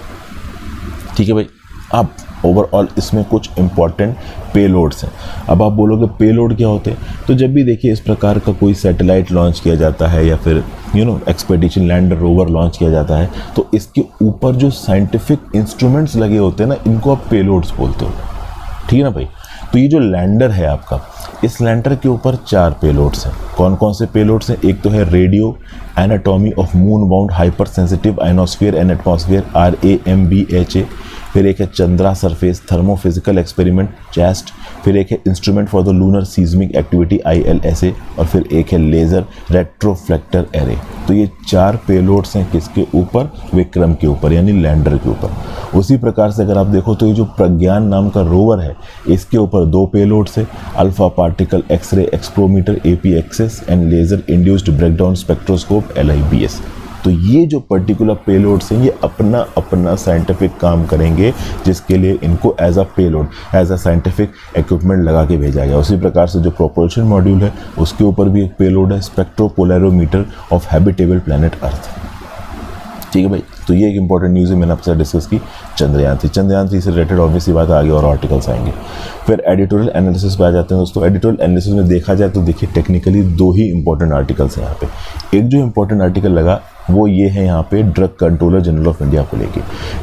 ठीक है भाई, अब ओवरऑल इसमें कुछ इंपॉर्टेंट पेलोड्स हैं। अब आप बोलोगे पेलोड क्या होते हैं, तो जब भी देखिए इस प्रकार का कोई सैटेलाइट लॉन्च किया जाता है या फिर एक्सपेडिशन लैंडर रोवर लॉन्च किया जाता है, तो इसके ऊपर जो साइंटिफिक इंस्ट्रूमेंट्स लगे होते हैं ना, इनको आप पेलोड्स बोलते हो। ठीक है ना भाई, तो ये जो लैंडर है आपका, इस लैंडर के ऊपर 4 पेलोड्स हैं। कौन कौन से पेलोड्स हैं? एक तो है radio anatomy of moon bound hyper sensitive ionosphere and atmosphere RAMBHA, फिर एक है Chandra surface thermophysical experiment chest, फिर एक है instrument for the lunar seismic activity ILSA, और फिर एक है लेज़र रेट्रोफ्लेक्टर एरे। तो ये 4 पेलोड्स हैं किसके ऊपर? विक्रम के ऊपर, यानी लैंडर के ऊपर। उसी प्रकार से अगर आप देखो तो ये जो प्रज्ञान नाम का रोवर है, इसके ऊपर 2 पेलोड्स है, alpha particle X ray spectrometer APXS and laser induced breakdown spectroscope LIBS। तो ये जो पर्टिकुलर पेलोड्स हैं ये अपना अपना साइंटिफिक काम करेंगे, जिसके लिए इनको as a payload, as a scientific equipment लगा के भेजा गया। उसी प्रकार से जो प्रोपल्शन मॉड्यूल है उसके ऊपर भी एक पेलोड है, स्पेक्ट्रोपोलैरोमीटर ऑफ हैबिटेबल प्लैनेट अर्थ। ठीक है भाई, तो ये एक इंपॉर्टेंट न्यूज़ है, मैंने आपसे डिस्कस की चंद्रयान 3। चंद्रयान 3 से रिलेटेड ऑब्वियसली बात आगे और आर्टिकल्स आएंगे। फिर एडिटोरियल एनालिसिस पे आ जाते हैं दोस्तों। एडिटोरियल एनालिसिस में देखा जाए तो देखिए टेक्निकली 2 ही इंपॉर्टेंट आर्टिकल्स हैं यहाँ पे। एक जो इंपॉर्टेंट आर्टिकल लगा वो ये है यहाँ पे drug controller general of India को लेके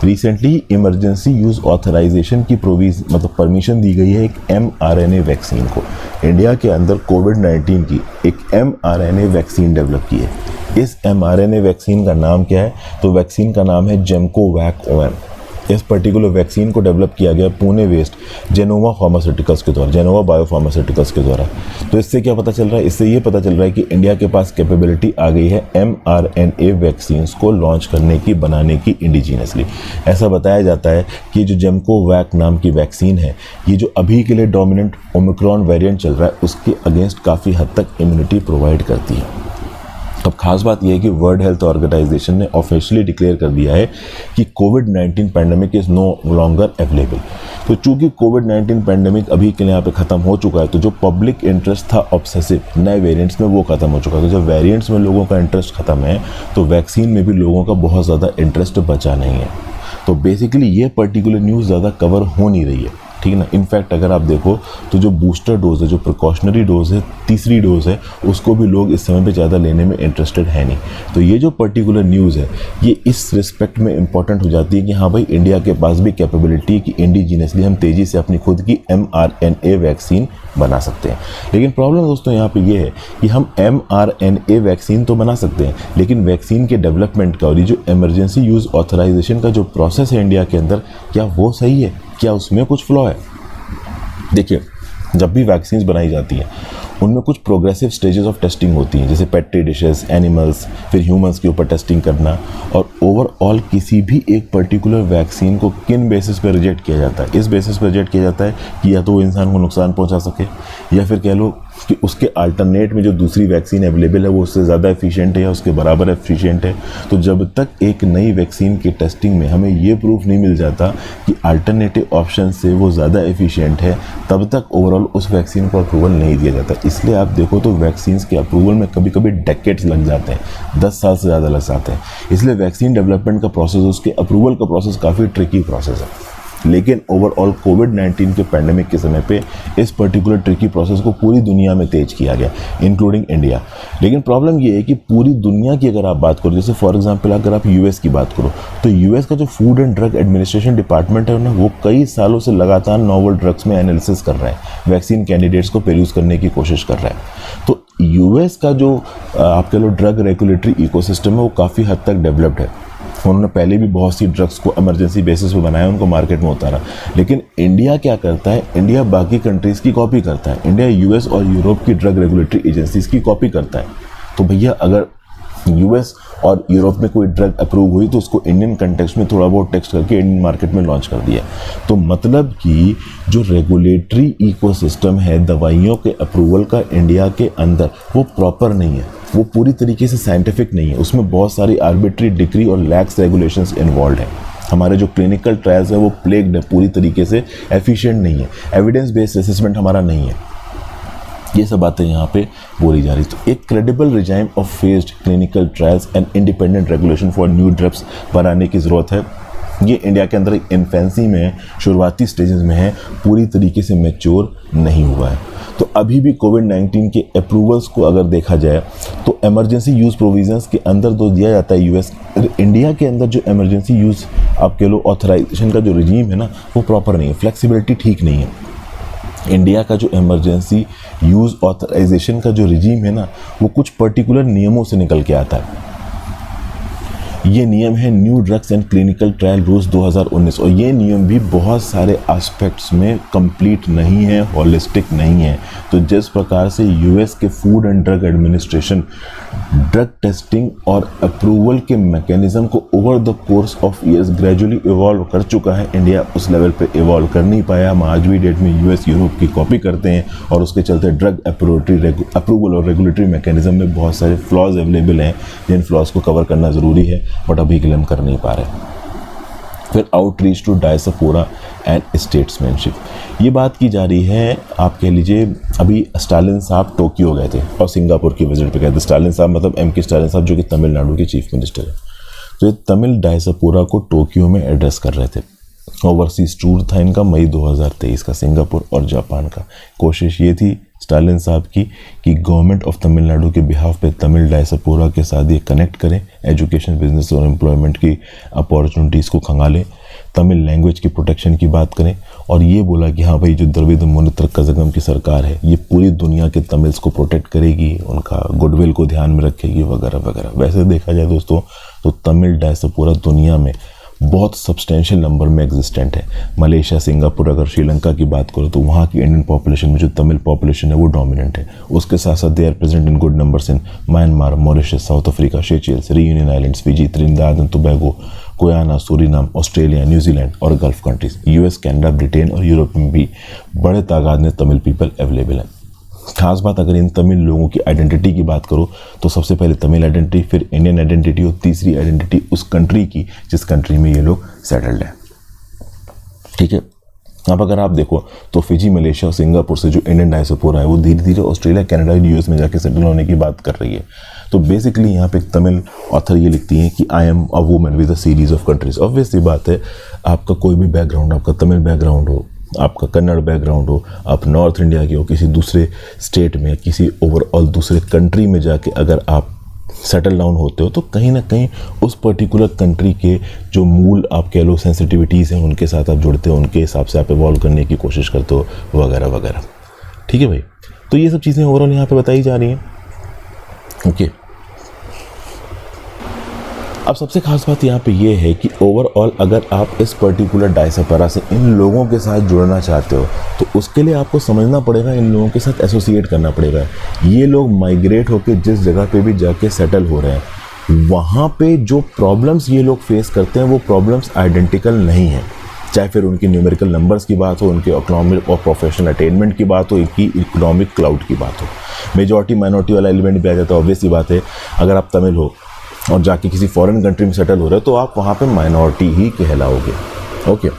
रिसेंटली इमरजेंसी यूज़ ऑथराइजेशन की परमिशन दी गई है एक mRNA वैक्सीन को। इंडिया के अंदर कोविड-19 की एक mRNA वैक्सीन डेवलप की है। इस mRNA वैक्सीन का नाम क्या है? तो वैक्सीन का नाम है जेमकोवैक OM। इस पर्टिकुलर वैक्सीन को डेवलप किया गया पुणे वेस्ट जेनोवा फार्मास्यूटिकल्स के द्वारा, जेनोवा बायो फार्मास्यूटिकल्स के द्वारा। तो इससे क्या पता चल रहा है? इससे ये पता चल रहा है कि इंडिया के पास कैपेबिलिटी आ गई है mRNA वैक्सीन्स को लॉन्च करने की, बनाने की इंडिजीनियसली। ऐसा बताया जाता है कि जो जेमकोवैक नाम की वैक्सीन है, ये जो अभी के लिए डोमिनेंट ओमिक्रॉन वेरिएंट चल रहा है उसके अगेंस्ट काफ़ी हद तक इम्यूनिटी प्रोवाइड करती है। अब खास बात यह है कि वर्ल्ड हेल्थ ऑर्गेनाइजेशन ने ऑफिशियली डिक्लेयर कर दिया है कि कोविड-19 pandemic is no longer available. तो चूंकि कोविड-19 पैंडेमिक अभी के लिए यहाँ पे ख़त्म हो चुका है, तो जो पब्लिक इंटरेस्ट था ऑब्सेसिव नए वेरिएंट्स में वो ख़त्म हो चुका है। तो जब वेरिएंट्स में लोगों का इंटरेस्ट ख़त्म है तो वैक्सीन में भी लोगों का बहुत ज़्यादा इंटरेस्ट बचा नहीं है। तो बेसिकली ये पर्टिकुलर न्यूज़ ज़्यादा कवर हो नहीं रही है, ठीक है ना। इनफैक्ट अगर आप देखो तो जो बूस्टर डोज है, जो प्रिकॉशनरी डोज है, तीसरी डोज है, उसको भी लोग इस समय पे ज़्यादा लेने में इंटरेस्टेड है नहीं। तो ये जो पर्टिकुलर न्यूज़ है ये इस रिस्पेक्ट में इंपॉर्टेंट हो जाती है कि हाँ भाई इंडिया के पास भी कैपेबिलिटी कि इंडिजीनियसली हम तेज़ी से अपनी खुद की mRNA वैक्सीन बना सकते हैं। लेकिन प्रॉब्लम दोस्तों यहाँ पे ये है कि हम mRNA वैक्सीन तो बना सकते हैं, लेकिन वैक्सीन के डेवलपमेंट का और ये जो इमरजेंसी यूज़ ऑथराइजेशन का जो प्रोसेस है इंडिया के अंदर, क्या वो सही है? क्या उसमें कुछ फ्लॉ है? देखिए, जब भी वैक्सीन्स बनाई जाती हैं उनमें कुछ प्रोग्रेसिव स्टेजेस ऑफ टेस्टिंग होती हैं, जैसे पेट्री डिशेस, एनिमल्स, फिर ह्यूमंस के ऊपर टेस्टिंग करना। और ओवरऑल किसी भी एक पर्टिकुलर वैक्सीन को किन बेसिस पर रिजेक्ट किया जाता है? इस बेसिस पर रिजेक्ट किया जाता है कि या तो वो इंसान को नुकसान पहुंचा सके, या फिर कह लो कि उसके अल्टरनेट में जो दूसरी वैक्सीन अवेलेबल है वो उससे ज़्यादा एफिशिएंट है या उसके बराबर एफिशिएंट है। तो जब तक एक नई वैक्सीन की टेस्टिंग में हमें ये प्रूफ नहीं मिल जाता कि अल्टरनेटिव ऑप्शन से वो ज़्यादा एफिशिएंट है, तब तक ओवरऑल उस वैक्सीन को अप्रूवल नहीं दिया जाता। इसलिए आप देखो तो वैक्सीन्स के अप्रूवल में कभी कभी डेकेड्स लग जाते हैं, 10 साल से ज़्यादा लग जाते हैं। इसलिए वैक्सीन डेवलपमेंट का प्रोसेस, उसके अप्रूवल का प्रोसेस काफ़ी ट्रिकी प्रोसेस है। लेकिन ओवरऑल कोविड-19 के पैंडेमिक के समय पे इस पर्टिकुलर ट्रिकी प्रोसेस को पूरी दुनिया में तेज किया गया, इंक्लूडिंग इंडिया। लेकिन प्रॉब्लम ये है कि पूरी दुनिया की अगर आप बात करो, जैसे फॉर एग्जांपल अगर आप यूएस की बात करो, तो यूएस का जो food and drug administration department है ना, वो कई सालों से लगातार नोवल ड्रग्स में एनालिसिस कर रहा है, वैक्सीन कैंडिडेट्स को पेल्यूज करने की कोशिश कर रहा है। तो यूएस का जो आप कह लो ड्रग रेगुलेटरी इकोसिस्टम है वो काफ़ी हद तक डेवलप्ड है। उन्होंने पहले भी बहुत सी ड्रग्स को इमरजेंसी बेसिस पे बनाया, उनको मार्केट में उतारा। लेकिन इंडिया क्या करता है? इंडिया बाकी कंट्रीज़ की कॉपी करता है। इंडिया यूएस और यूरोप की ड्रग रेगुलेटरी एजेंसीज़ की कॉपी करता है। तो भैया अगर यूएस और यूरोप में कोई ड्रग अप्रूव हुई तो उसको इंडियन कंटेक्स्ट में थोड़ा बहुत टेक्स्ट करके इंडियन मार्केट में लॉन्च कर दिया। तो मतलब कि जो रेगुलेटरी इकोसिस्टम है दवाइयों के अप्रूवल का इंडिया के अंदर, वो प्रॉपर नहीं है, वो पूरी तरीके से साइंटिफिक नहीं है। उसमें बहुत सारी आर्बिट्री डिग्री और लैक्स रेगुलेशंस इन्वॉल्व है। हमारे जो क्लिनिकल ट्रायल्स है वो प्लेग्ड है, पूरी तरीके से एफिशिएंट नहीं है, एविडेंस बेस्ड असेसमेंट हमारा नहीं है। ये सब बातें यहाँ पे बोली जा रही। तो एक credible regime of faced clinical trials and independent regulation for new drugs बनाने की ज़रूरत है। ये इंडिया के अंदर इन्फेंसी में है, शुरुआती स्टेजेस में है, पूरी तरीके से मैच्योर नहीं हुआ है। तो अभी भी कोविड-19 के अप्रूवल्स को अगर देखा जाए तो इमरजेंसी यूज़ प्रोविजंस के अंदर तो दिया जाता है यूएस, इंडिया के अंदर जो इमरजेंसी यूज़ आप कह लो ऑथराइजेशन का जो रिजीम है ना, वो प्रॉपर नहीं है, फ्लेक्सिबिलिटी ठीक नहीं है। इंडिया का जो इमरजेंसी यूज़ ऑथराइजेशन का जो रिजीम है ना, वो कुछ पर्टिकुलर नियमों से निकल के आता है। ये नियम है new drugs and clinical trial rules 2019, और ये नियम भी बहुत सारे एस्पेक्ट्स में कंप्लीट नहीं है, होलिस्टिक नहीं है। तो जिस प्रकार से यूएस के food and drug administration drug testing और अप्रूवल के मैकेनिज्म को over the course of years gradually evolve कर चुका है, इंडिया उस लेवल पे इवॉल्व कर नहीं पाया। हम आज भी डेट में यूएस यूरोप की कॉपी करते हैं और उसके चलते ड्रग अप्रूवल और रेगुलेटरी मैकेनिज्म में बहुत सारे फ्लॉज अवेलेबल हैं, जिन फ्लॉज को कवर करना ज़रूरी है, बट अभी के लिए हम कर नहीं पा रहे। फिर outreach to diaspora and statesmanship, ये बात की जा रही है। आप कह लीजिए अभी स्टालिन साहब टोक्यो गए थे और सिंगापुर की विजिट पे गए थे। स्टालिन साहब मतलब एम के स्टालिन साहब, जो कि तमिलनाडु के चीफ मिनिस्टर है। तो ये तमिल डायस्पोरा को टोक्यो में एड्रेस कर रहे थे। ओवरसीज टूर था इनका मई 2023 का, सिंगापुर और जापान का। कोशिश ये थी स्टालिन साहब की कि गवर्नमेंट ऑफ तमिलनाडु के बिहाफ पे तमिल डायस्पोरा के साथ ये कनेक्ट करें, एजुकेशन, बिजनेस और एम्प्लॉयमेंट की अपॉर्चुनिटीज़ को खंगालें, तमिल लैंग्वेज की प्रोटेक्शन की बात करें। और ये बोला कि हाँ भाई, जो द्रविड़ मुनेत्र कज़गम की सरकार है, ये पूरी दुनिया के तमिल्स को प्रोटेक्ट करेगी, उनका गुडविल को ध्यान में रखेगी वगैरह वगैरह। वैसे देखा जाए दोस्तों तो तमिल डायस्पोरा दुनिया में बहुत सब्सटेंशियल नंबर में एग्जिस्टेंट है। मलेशिया, सिंगापुर, अगर श्रीलंका की बात करो तो वहाँ की इंडियन पॉपुलेशन में जो तमिल पॉपुलेशन है वो डोमिनेंट है। उसके साथ साथ they are present in good numbers in Myanmar, Mauritius, South Africa, Seychelles, Reunion islands, Fiji, Trinidad and Tobago, Guyana, Suriname, Australia, New Zealand और Gulf countries. US, Canada, Britain और यूरोप में भी बड़े तादाद में तमिल पीपल अवेलेबल है। खास बात, अगर इन तमिल लोगों की आइडेंटिटी की बात करो तो सबसे पहले तमिल आइडेंटिटी, फिर इंडियन आइडेंटिटी और तीसरी आइडेंटिटी उस कंट्री की जिस कंट्री में ये लोग सेटल्ड हैं। ठीक है, अब अगर आप देखो तो फिजी, मलेशिया और सिंगापुर से जो इंडियन डायस्पोरा है वो धीरे धीरे ऑस्ट्रेलिया, कनाडा, यूएस में जाके सेटल होने की बात कर रही है। तो बेसिकली यहाँ पे एक तमिल ऑथर ये लिखती हैं कि I am a woman with a series of countries. Obviously बात है, आपका कोई भी बैकग्राउंड, आपका तमिल बैकग्राउंड हो, आपका कन्नड़ बैकग्राउंड हो, आप नॉर्थ इंडिया के हो, किसी दूसरे स्टेट में, किसी ओवरऑल दूसरे कंट्री में जाके अगर आप सेटल डाउन होते हो तो कहीं ना कहीं उस पर्टिकुलर कंट्री के जो मूल आप कह लो सेंसिटिविटीज़ हैं उनके साथ आप जुड़ते हो, उनके हिसाब से आप इवॉल्व करने की कोशिश करते हो वगैरह वगैरह। ठीक है भाई, तो ये सब चीज़ें ओवरऑल यहाँ पे बताई जा रही हैं। ओके, अब सबसे खास बात यहाँ पे ये है कि ओवरऑल अगर आप इस पर्टिकुलर डायस्पोरा से इन लोगों के साथ जुड़ना चाहते हो तो उसके लिए आपको समझना पड़ेगा, इन लोगों के साथ एसोसिएट करना पड़ेगा। ये लोग माइग्रेट होकर जिस जगह पे भी जाके सेटल हो रहे हैं, वहाँ पे जो प्रॉब्लम्स ये लोग फेस करते हैं वो प्रॉब्लम्स आइडेंटिकल नहीं हैं। चाहे फिर उनकी न्यूमेरिकल नंबर्स की बात हो, उनके इकोनॉमिक और प्रोफेशनल अटेनमेंट की बात हो, इनकी इकोनॉमिक क्लाउड की बात हो, मेजॉरिटी माइनॉरिटी वाला एलिमेंट भी आ जाता है। ऑब्वियसली बात है, अगर आप तमिल हो और जाके किसी फॉरेन कंट्री में सेटल हो रहे हो तो आप वहाँ पे माइनॉरिटी ही कहलाओगे। ओके,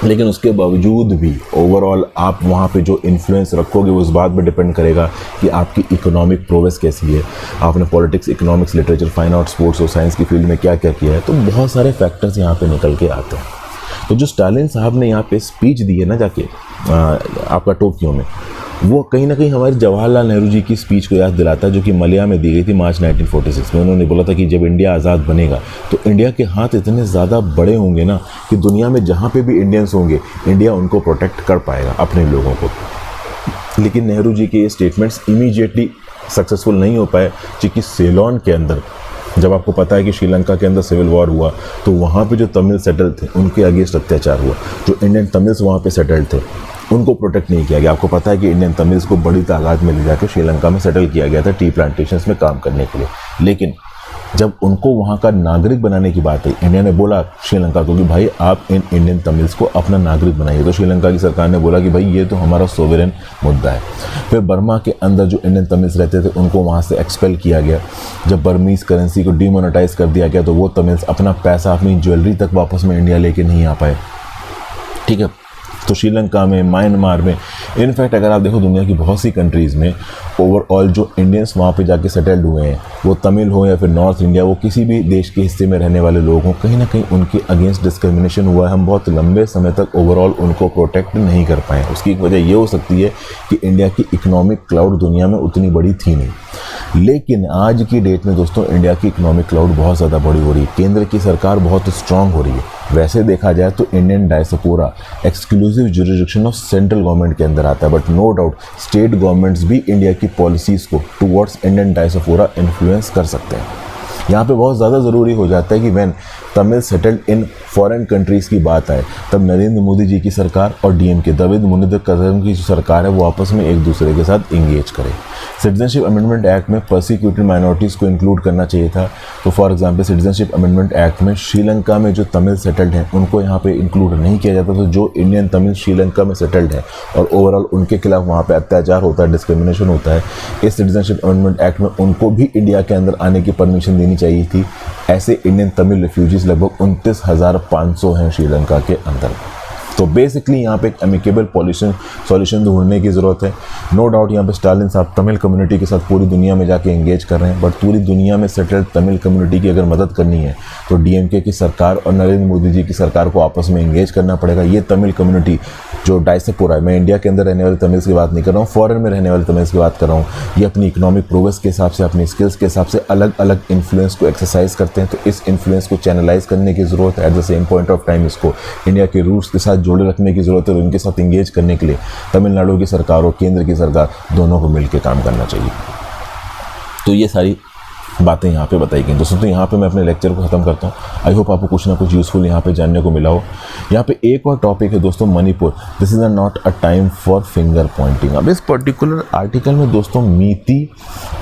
लेकिन उसके बावजूद भी ओवरऑल आप वहाँ पे जो इन्फ्लुएंस रखोगे वो इस बात पे डिपेंड करेगा कि आपकी इकोनॉमिक प्रोग्रेस कैसी है, आपने politics, economics, literature, fine art, sports और साइंस की फील्ड में क्या क्या किया है। तो बहुत सारे फैक्टर्स यहाँ पे निकल के आते हैं। तो जो स्टालिन साहब ने यहाँ पे स्पीच दी है ना जाके आपका टोक्यो में, वो कहीं ना कहीं हमारे जवाहरलाल नेहरू जी की स्पीच को याद दिलाता है, जो कि मलया में दी गई थी मार्च 1946 में। उन्होंने बोला था कि जब इंडिया आज़ाद बनेगा तो इंडिया के हाथ इतने ज़्यादा बड़े होंगे ना कि दुनिया में जहाँ पे भी इंडियंस होंगे, इंडिया उनको प्रोटेक्ट कर पाएगा, अपने लोगों को। लेकिन नेहरू जी के ये स्टेटमेंट्स इमीडिएटली सक्सेसफुल नहीं हो पाए, क्योंकि सेलोन के अंदर जब आपको पता है कि श्रीलंका के अंदर सिविल वॉर हुआ तो वहाँ पे जो तमिल सेटल थे उनके अगेंस्ट अत्याचार हुआ। जो इंडियन तमिल्स वहाँ पे सेटल्ड थे उनको प्रोटेक्ट नहीं किया गया। आपको पता है कि इंडियन तमिल्स को बड़ी तादाद में ले जाकर श्रीलंका में सेटल किया गया था टी प्लांटेशंस में काम करने के लिए। लेकिन जब उनको वहाँ का नागरिक बनाने की बात है, इंडिया ने बोला श्रीलंका को कि भाई आप इन इंडियन तमिल्स को अपना नागरिक बनाइए, तो श्रीलंका की सरकार ने बोला कि भाई ये तो हमारा सोवरेन मुद्दा है। फिर बर्मा के अंदर जो इंडियन तमिल्स रहते थे उनको वहाँ से एक्सपेल किया गया। जब बर्मीज़ करेंसी को डीमोनेटाइज कर दिया गया तो वो तमिल्स अपना पैसा, अपनी ज्वेलरी तक वापस में इंडिया लेके नहीं आ पाए। ठीक है, तो श्रीलंका में, म्यांमार में, इनफैक्ट अगर आप देखो दुनिया की बहुत सी कंट्रीज़ में ओवरऑल जो इंडियंस वहाँ पे जाके सेटल्ड हुए हैं, वो तमिल हो या फिर नॉर्थ इंडिया, वो किसी भी देश के हिस्से में रहने वाले लोग हों, कहीं ना कहीं उनके अगेंस्ट डिस्क्रिमिनेशन हुआ है। हम बहुत लंबे समय तक ओवरऑल उनको प्रोटेक्ट नहीं कर पाए। उसकी एक वजह ये हो सकती है कि इंडिया की इकोनॉमिक क्लाउड दुनिया में उतनी बड़ी थी नहीं, लेकिन आज की डेट में दोस्तों इंडिया की इकोनॉमिक क्लाउड बहुत ज़्यादा बड़ी हो रही है। केंद्र की सरकार बहुत स्ट्रांग हो रही है। वैसे देखा जाए तो Indian diaspora exclusive jurisdiction of central government के अंदर आता है, but no doubt state governments भी इंडिया की पॉलिसीज़ को टुवर्ड्स इंडियन डायस्पोरा इन्फ्लुएंस कर सकते हैं। यहाँ पे बहुत ज़्यादा ज़रूरी हो जाता है कि when Tamil settled in foreign countries की बात आए, तब नरेंद्र मोदी जी की सरकार और डीएमके द्रविड़ मुनेत्र कज़गम की जो सरकार है वो आपस में एक दूसरे के साथ इंगेज करे। सिटीजनशिप अमेंडमेंट एक्ट में परसिक्यूटेड माइनॉरिटीज़ को इंक्लूड करना चाहिए था। तो for example citizenship amendment act में श्रीलंका में जो तमिल सेटल्ड हैं उनको यहाँ पे इंक्लूड नहीं किया जाता। तो जो इंडियन तमिल श्रीलंका में सेटल्ड है और ओवरऑल उनके खिलाफ वहाँ पे अत्याचार होता है, डिस्क्रिमिनेशन होता है, इस सिटीजनशिप अमेंडमेंट एक्ट में उनको भी इंडिया के अंदर आने की परमिशन देनी चाहिए थी। ऐसे इंडियन तमिल रिफ्यूजीज़ लगभग 29,500 हैं श्रीलंका के अंदर। तो बेसिकली यहाँ पे एक एमिकेबल सॉल्यूशन ढूंढने की ज़रूरत है। नो डाउट यहाँ पे स्टालिन साहब तमिल कम्युनिटी के साथ पूरी दुनिया में जाके एंगेज कर रहे हैं, बट पूरी दुनिया में सेटल्ड तमिल कम्युनिटी की अगर मदद करनी है तो डीएमके की सरकार और नरेंद्र मोदी जी की सरकार को आपस में एंगेज करना पड़ेगा। ये तमिल कम्युनिटी जो डायस्पोरा है, मैं इंडिया के अंदर रहने वाले तमिल्स की बात नहीं कर रहा हूँ, फॉरेन में रहने वाले तमिल्स की बात कर रहा हूँ, ये अपनी इकोनॉमिक प्रोग्रेस के हिसाब से, अपनी स्किल्स के हिसाब से अलग अलग इन्फ्लुएंस को एक्सरसाइज करते हैं। तो इस इन्फ्लुएंस को चैनलाइज करने की ज़रूरत है। At the same point of time इसको इंडिया के रूट्स के साथ जोड़े रखने की ज़रूरत है और उनके साथ इंगेज करने के लिए तमिलनाडु की सरकार और केंद्र की सरकार दोनों को मिलकर काम करना चाहिए। तो ये सारी बातें यहाँ पे बताई गई। दोस्तों तो यहाँ पे मैं अपने लेक्चर को ख़त्म करता हूँ। आई होप आपको कुछ ना कुछ यूज़फुल यहाँ पे जानने को मिला हो। यहाँ पे एक और टॉपिक है दोस्तों, Manipur. This is not a time for finger Poynting. अब इस पर्टिकुलर आर्टिकल में दोस्तों मीती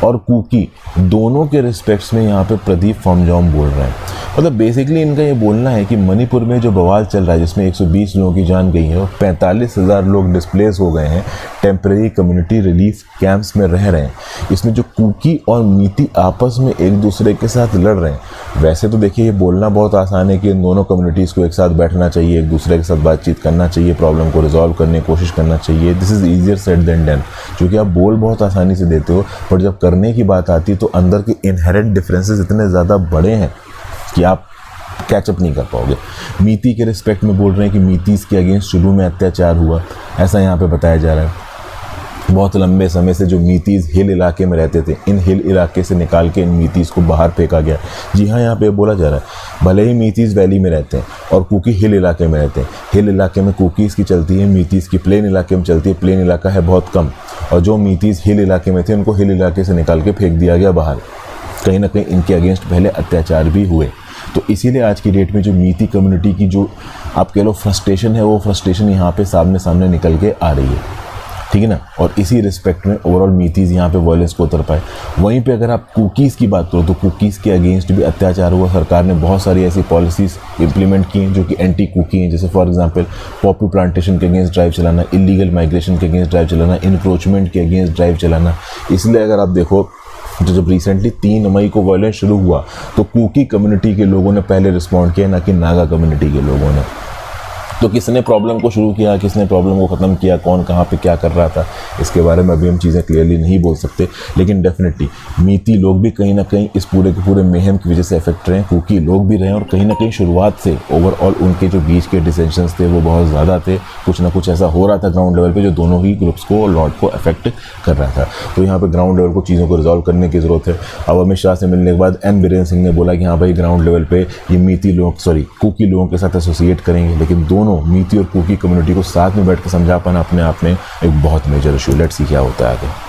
और कुकी दोनों के रिस्पेक्ट्स में यहाँ पे प्रदीप फॉर्मजॉम बोल रहे हैं। मतलब बेसिकली इनका ये बोलना है कि मणिपुर में जो बवाल चल रहा है जिसमें 120 लोगों की जान गई है और 45,000 लोग डिस्प्लेस हो गए हैं, टेम्परेरी कम्युनिटी रिलीफ कैंप्स में रह रहे हैं, इसमें जो कुकी और मीती आपस में एक दूसरे के साथ लड़ रहे हैं। वैसे तो देखिए ये बोलना बहुत आसान है कि इन दोनों कम्युनिटीज़ को एक साथ बैठना चाहिए, एक दूसरे के साथ बातचीत करना चाहिए, प्रॉब्लम को रिजॉल्व करने की कोशिश करना चाहिए। This is easier said than done, क्योंकि आप बोल बहुत आसानी से देते हो, पर जब करने की बात आती है तो अंदर के इनहेरेंट डिफरेंसेस इतने ज़्यादा बड़े हैं कि आप कैचअप नहीं कर पाओगे। मीती के रिस्पेक्ट में बोल रहे हैं कि मीतीज़ के अगेंस्ट शुरू में अत्याचार हुआ, ऐसा यहाँ पे बताया जा रहा है। बहुत लंबे समय से जो मीतीज़ हिल इलाके में रहते थे, इन हिल इलाके से निकाल के इन मीतीज़ को बाहर फेंका गया। जी हाँ, यहाँ पे बोला जा रहा है भले ही मीतीज़ वैली में रहते हैं और कुकी हिल इलाके में रहते हैं। हिल इलाके में कुकीज़ की चलती है, मीतीज़ की प्लेन इलाके में चलती है। प्लेन इलाका है बहुत कम, और जो मीतीज़ हिल इलाके में थे उनको हिल इलाके से निकाल के फेंक दिया गया बाहर। कहीं ना कहीं इनके अगेंस्ट पहले अत्याचार भी हुए। तो इसीलिए आज की डेट में जो मीती कम्युनिटी की जो आप कह लो फ्रस्ट्रेशन है, वो फ्रस्ट्रेशन यहाँ पे सामने सामने निकल के आ रही है, ठीक है ना। और इसी रिस्पेक्ट में ओवरऑल मीतीज़ यहाँ पे वॉयलेंस को उतर पाए। वहीं पे अगर आप कुकीज़ की बात करो तो कुकीज़ के अगेंस्ट भी अत्याचार हुआ। सरकार ने बहुत सारी ऐसी पॉलिसीज़ इंप्लीमेंट की हैं जो कि एंटी कुकी हैं, जैसे फॉर एग्जांपल पॉपी प्लांटेशन के अगेंस्ट ड्राइव चलाना, इलीगल माइग्रेशन के अगेंस्ट ड्राइव चलाना, इंक्रोचमेंट के अगेंस्ट ड्राइव चलाना। इसलिए अगर आप देखो तो जब रिसेंटली 3 मई को वायलेंस शुरू हुआ तो कुकी कम्युनिटी के लोगों ने पहले रिस्पॉन्ड किया, ना कि नागा कम्युनिटी के लोगों ने। तो किसने प्रॉब्लम को शुरू किया, किसने प्रॉब्लम को ख़त्म किया, कौन कहाँ पे क्या कर रहा था, इसके बारे में अभी हम चीज़ें क्लियरली नहीं बोल सकते। लेकिन डेफिनेटली मीती लोग भी कहीं ना कहीं इस पूरे के पूरे मेहम की वजह से इफेक्ट रहे हैं, कुकी लोग भी रहे हैं, और कहीं ना कहीं शुरुआत से ओवरऑल उनके जो बीच के डिसेंशंस थे वो बहुत ज़्यादा थे। कुछ ना कुछ ऐसा हो रहा था ग्राउंड लेवल पर जो दोनों ही ग्रुप्स को और लॉर्ड को अफेक्ट कर रहा था। तो यहाँ पर ग्राउंड लेवल को चीज़ों को रिजॉल्व करने की ज़रूरत है। अब अमित शाह से मिलने के बाद एन बीरेन सिंह ने बोला कि हाँ भाई ग्राउंड लेवल पर ये मीती लोग कुकी लोगों के साथ एसोसिएट करेंगे, लेकिन दोनों मीती और की कम्युनिटी को साथ में बैठ कर समझा पाना अपने आप में एक बहुत मेजर इशू। लेट्स सी क्या होता है आगे।